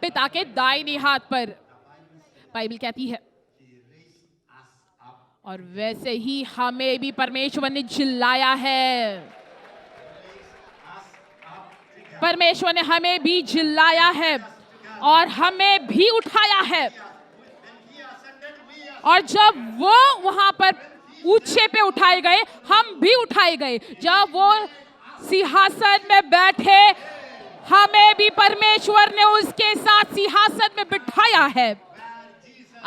पिता के दाहिने हाथ पर। बाइबल कहती है और वैसे ही हमें भी परमेश्वर ने चिल्लाया है। परमेश्वर ने हमें भी चिल्लाया है और हमें भी उठाया है और जब वो वहां पर ऊंचे पे उठाए गए, हम भी उठाए गए। जब वो सिंहासन में बैठे, हमें भी परमेश्वर ने उसके साथ सिंहासन में बिठाया है।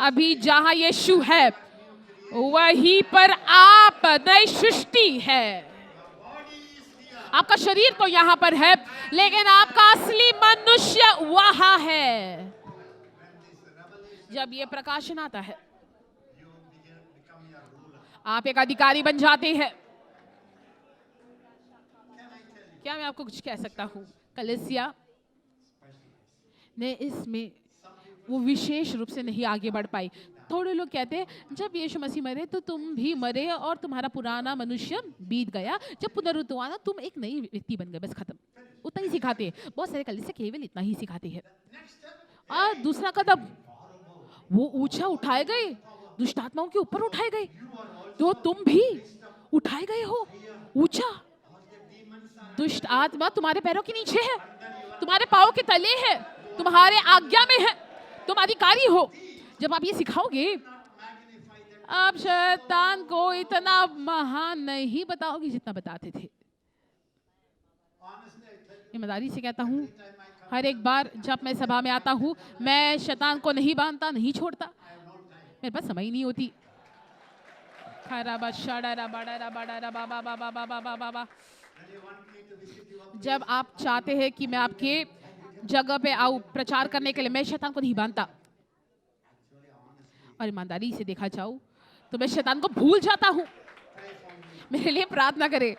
अभी जहां यीशु है, वहीं पर आप नई सृष्टि है। आपका शरीर तो यहाँ पर है, लेकिन आपका असली मनुष्य वहां है। जब ये प्रकाशन आता है, आप एक अधिकारी बन जाते हैं। क्या मैं आपको कुछ कह सकता हूँ? कलीसिया ने इसमें वो विशेष रूप से नहीं आगे बढ़ पाई। थोड़े लोग कहते हैं जब यीशु मसीह मरे तो तुम भी मरे और तुम्हारा पुराना मनुष्य बीत गया, जब पुनरुत्थान हुआ तुम एक नई व्यक्ति बन गए, बस खत्म। उतना ही सिखाते हैं बहुत सारे कलीसिया, केवल इतना ही सिखाते हैं। और दूसरा कदम, वो ऊंचा उठाए गए, दुष्ट आत्माओं के ऊपर उठाए गए, तो तुम भी उठाए गए हो ऊंचा। दुष्ट आत्मा तुम्हारे पैरों के नीचे है, तुम्हारे पाँव के तले है, तुम्हारे आज्ञा में है, तुम अधिकारी हो। जब आप ये सिखाओगे, आप शैतान को इतना महान नहीं बताओगे जितना बताते थे। ईमानदारी से कहता हूँ, हर एक बार जब मैं सभा में आता हूँ, मैं शैतान को नहीं बांधता, नहीं छोड़ता, मेरे पास समय ही नहीं होती। जब आप चाहते हैं कि मैं आपके जगह पे आऊं प्रचार करने के लिए, मैं शैतान को नहीं बांधता। और ईमानदारी से देखा जाऊं तो मैं शैतान को भूल जाता हूं। मेरे लिए प्रार्थना करें।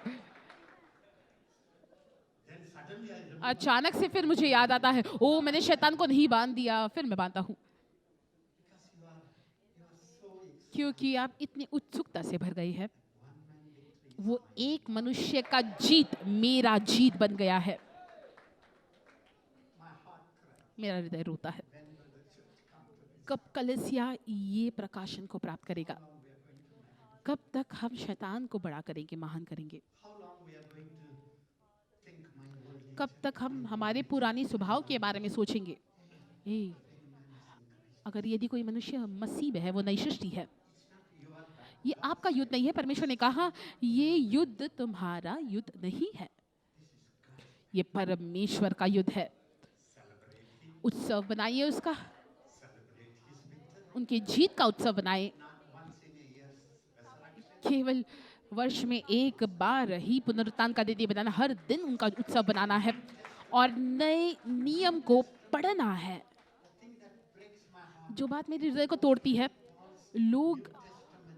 अचानक से फिर मुझे याद आता है, ओ मैंने शैतान को नहीं बांध दिया, फिर मैं बांधता हूं। क्योंकि आप इतनी उत्सुकता से भर गई है। वो एक मनुष्य का जीत मेरा जीत बन गया है। मेरा हृदय रोता है। कब कलीसिया ये प्रकाशन को प्राप्त करेगा? कब तक हम शैतान को बड़ा करेंगे, महान करेंगे? कब तक हम हमारे पुरानी स्वभाव के बारे में सोचेंगे? अगर यदि कोई मनुष्य मसीह में है, वो नई सृष्टि है। ये आपका युद्ध नहीं है। परमेश्वर ने कहा ये युद्ध तुम्हारा युद्ध नहीं है, ये परमेश्वर का युद्ध है। उत्सव बनाइए उसका, उनके जीत का उत्सव बनाए। केवल वर्ष में एक बार ही पुनरुत्थान का दिन बनाना, हर दिन उनका उत्सव बनाना है और नए नियम को पढ़ना है। जो बात मेरे हृदय को तोड़ती है, लोग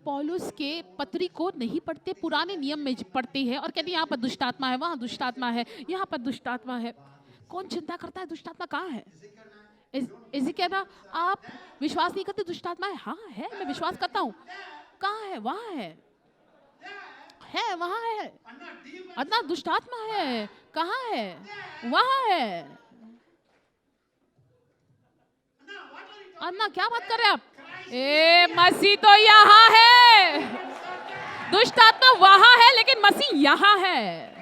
पौलुस के पत्री को नहीं पढ़ते, पुराने नियम में पढ़ते हैं और कहते हैं यहाँ पर दुष्ट आत्मा है, वहाँ दुष्ट आत्मा है, यहाँ पर दुष्ट आत्मा है। कौन चिंता करता है दुष्ट आत्मा कहाँ है? कहना आप विश्वास नहीं करते दुष्ट आत्मा है? हाँ है, मैं विश्वास करता हूँ। कहाँ है? वहाँ है, वहाँ है। अन्ना दुष्ट आत्मा है, कहाँ है? वहाँ है। अन्ना क्या बात कर रहे हैं आप? मसीह तो यहाँ है। दुष्ट आत्मा वहाँ है, लेकिन मसीह यहाँ है।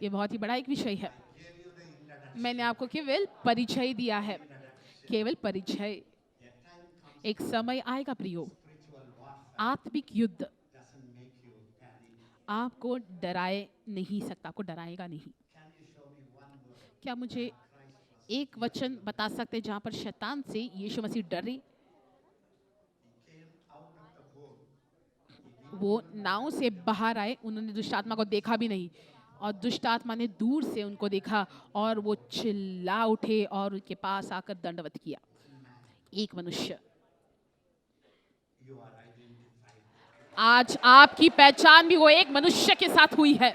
ये बहुत ही बड़ा एक विषय है। मैंने आपको केवल परिचय दिया है, केवल परिचय। एक समय आएगा प्रियो, आत्मिक युद्ध आपको डराए नहीं सकता, आपको डराएगा नहीं। क्या मुझे एक वचन बता सकते हैं जहां पर शैतान से यीशु मसीह डरे? वो नाव से बाहर आए, उन्होंने दुष्ट आत्मा को देखा भी नहीं और दुष्ट आत्मा ने दूर से उनको देखा और वो चिल्ला उठे और उनके पास आकर दंडवत किया। एक मनुष्य। आज आपकी पहचान भी वो एक मनुष्य के साथ हुई है।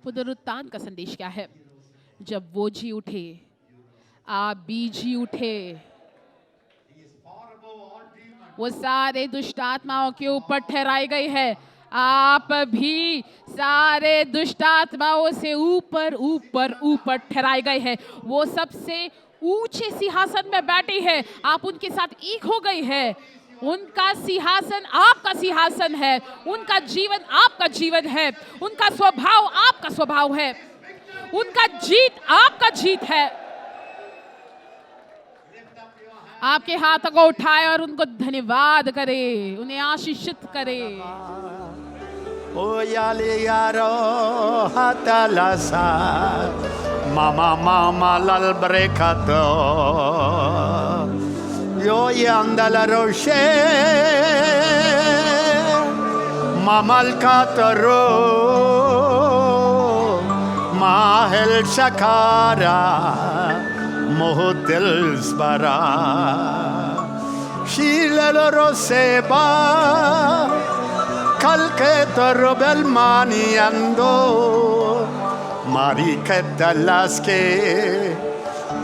पुनरुत्थान का संदेश क्या है? जब वो जी उठे, आप भी जी उठे। वो सारे दुष्ट आत्माओं के ऊपर ठहराए गए हैं। आप भी सारे दुष्ट आत्माओं से ऊपर ऊपर ऊपर ठहराए गए हैं। वो सबसे ऊंचे सिंहासन में बैठे हैं, आप उनके साथ एक हो गए हैं। उनका सिंहासन आपका सिंहासन है, उनका जीवन आपका जीवन है, उनका स्वभाव आपका स्वभाव है, उनका जीत आपका जीत है। आपके हाथों को उठाए और उनको धन्यवाद करे, उन्हें आशीषित करे। O yale yaro hatalasa mama mama lal brekato yo yandala roche mamal kataro mahel shakara mohotel sbara shilalo roseba Calche torro bel maniando Marichetta lasche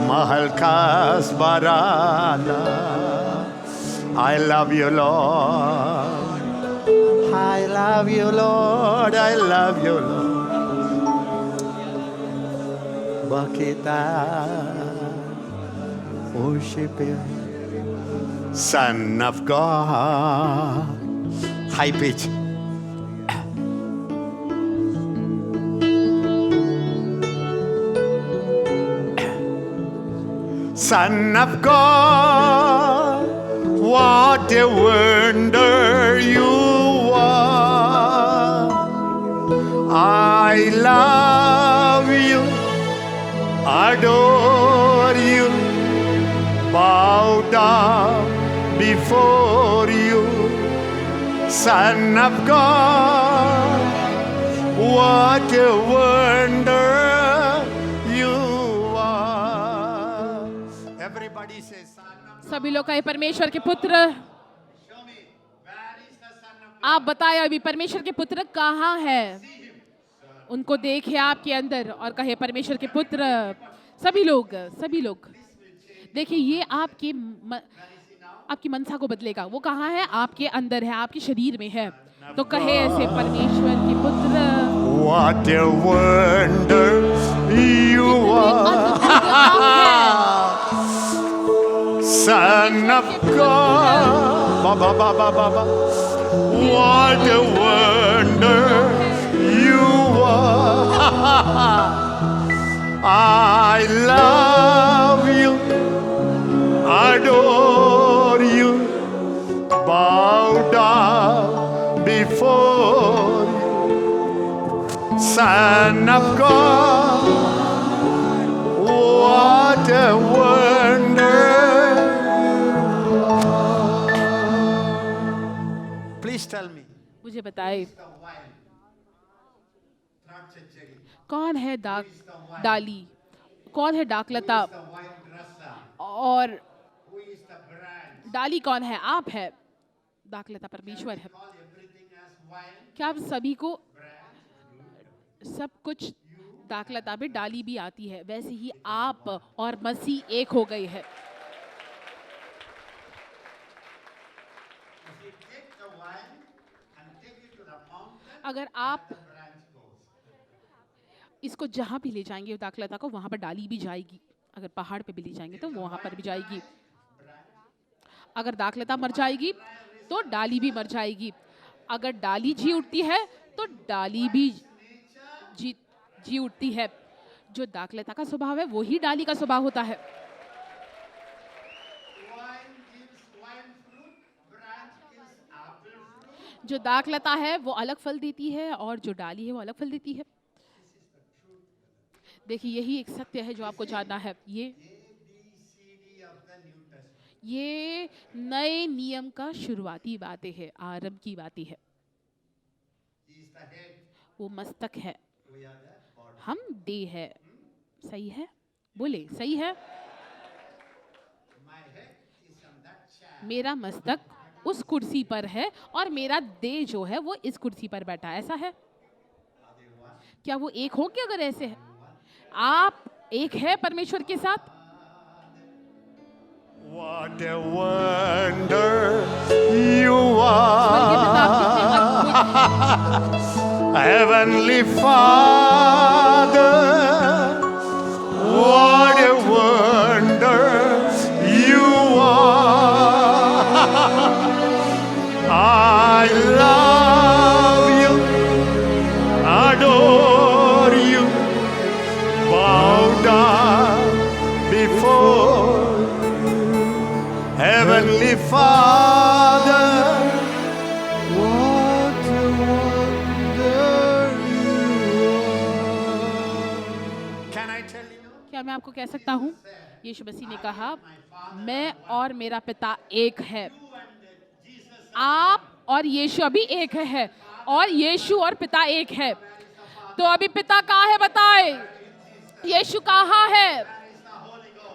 Mahalkas barada I love you Lord I love you Lord I love you Lord Bakita worship you Son of God High pitch Son of God, what a wonder you are. I love you, adore you, bow down before you. Son of God, what a wonder you are. Everybody says, Son of सभी लोग कहे परमेश्वर के पुत्र। Show me, where is the Son of God? आप बताए अभी परमेश्वर के पुत्र कहाँ है? उनको देखे आपके अंदर और कहे परमेश्वर के पुत्र। सभी लोग देखिए, ये आपकी मनसा को बदलेगा। वो कहाँ है? आपके अंदर है, आपके शरीर में है। तो कहे ऐसे, परमेश्वर के पुत्र। What a wonder you are. Son of God. Ba, ba, ba, ba, ba, ba. What a wonder you are. I love you, adore you, bow down before you. Son of God, what a wonder. Please tell me. मुझे बताए कौन है डाली, कौन है डाकलता, और डाली कौन है? आप है। डाकलता परमेश्वर है। क्या आप सभी को सब कुछ दाखलता में डाली भी आती है? वैसे ही आप और मसीह एक हो गए हैं। अगर आप इसको जहाँ भी ले जाएंगे दाखलता को, वहाँ पर डाली भी जाएगी। अगर पहाड़ पे भी ले जाएंगे तो वहाँ पर भी जाएगी। अगर दाखलता मर जाएगी तो डाली भी मर जाएगी। अगर डाली जी उठती है तो डाली भी जी उठती है। जो दाखलता का स्वभाव है वही डाली का स्वभाव होता है। जो दाखलता है वो अलग फल देती है और जो डाली है वो अलग फल देती है। देखिए, यही एक सत्य है जो आपको जानना है। ये नए नियम का शुरुआती बातें है, आरंभ की बातें है। वो मस्तक है, हम देह है। सही है? बोले सही है। मेरा मस्तक उस कुर्सी पर है और मेरा देह जो है वो इस कुर्सी पर बैठा है। ऐसा है? क्या वो एक हो? क्या अगर ऐसे है, आप एक है परमेश्वर के साथ? What a wonder you are, Heavenly Father. What a wonder you are. आपको कह सकता हूँ, यीशु मसीह ने कहा, मैं और मेरा पिता एक है। आप और यीशु अभी एक है, और यीशु और पिता एक है। तो अभी पिता कहाँ है बताए? यीशु कहाँ है?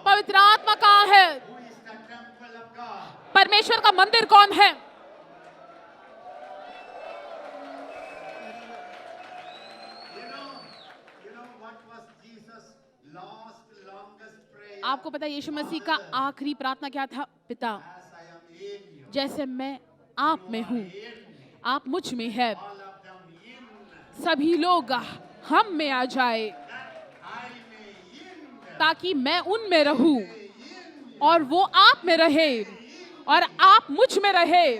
पवित्र आत्मा कहाँ है? परमेश्वर का मंदिर कौन है? आपको पता है यीशु मसीह का आखिरी प्रार्थना क्या था? पिता, जैसे मैं आप में हूँ, आप मुझ में है, सभी लोग हम में आ जाए, ताकि मैं उनमें रहूं और वो आप में रहे, और आप मुझ में रहे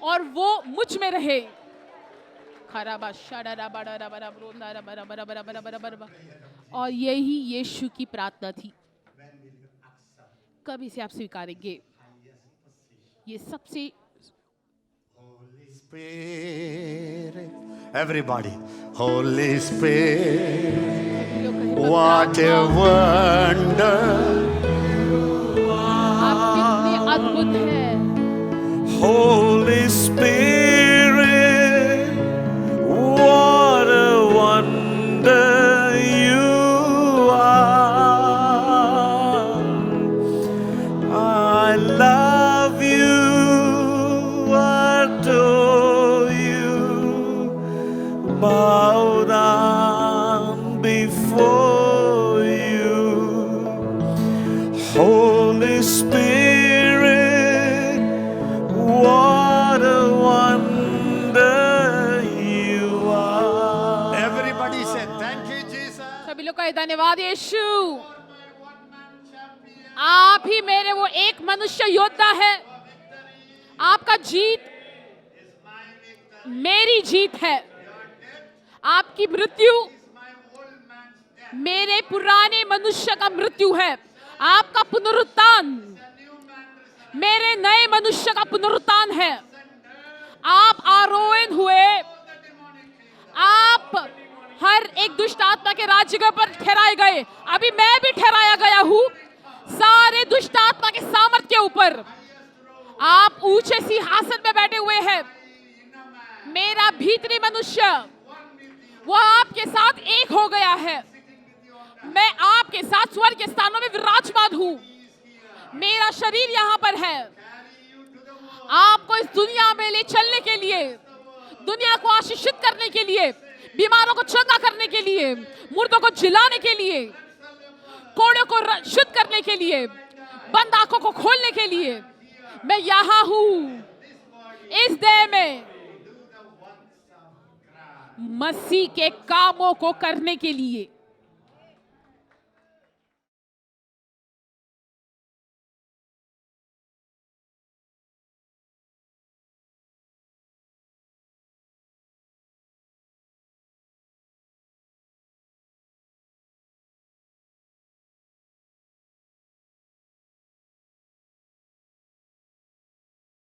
और वो मुझ में रहे। और यही यीशु की प्रार्थना थी। कब इसे आप स्वीकारेंगे? ये सबसे Spirit, everybody, Holy Spirit, what a wonder, आप कितने अद्भुत हैं। Holy Spirit, what a wonder you are. I love you, adore you, bow down before you. Holy Spirit, what a wonder you are. everybody said, thank you, Jesus. सभी लोग कहे धन्यवाद यीशु। आप ही मेरे वो एक मनुष्य योद्धा है। आपका जीत मेरी जीत है। आपकी मृत्यु मेरे पुराने मनुष्य का मृत्यु है। आपका पुनरुत्थान मेरे नए मनुष्य का पुनरुत्थान है। आप आरोहण हुए, आप हर एक दुष्ट आत्मा के राज्य पर ठहराए गए। अभी मैं भी ठहराया गया हूँ सारे दुष्ट आत्मा के सामर्थ्य के ऊपर। आप ऊंचे सिंहासन में बैठे हुए हैं। मेरा भीतरी मनुष्य वो आपके साथ एक हो गया है। मैं आपके साथ स्वर्ग के स्थानों में विराजमान हूँ। मेरा शरीर यहाँ पर है। आपको इस दुनिया में ले चलने के लिए, दुनिया को आशीषित करने के लिए, बीमारों को चंगा करने के लिए, मुर्दों को जिलाने के लिए, कोड़ों को शुद्ध करने के लिए, बंद आंखों को खोलने के लिए मैं यहाँ हूँ। इस देह में मसीह के कामों को करने के लिए।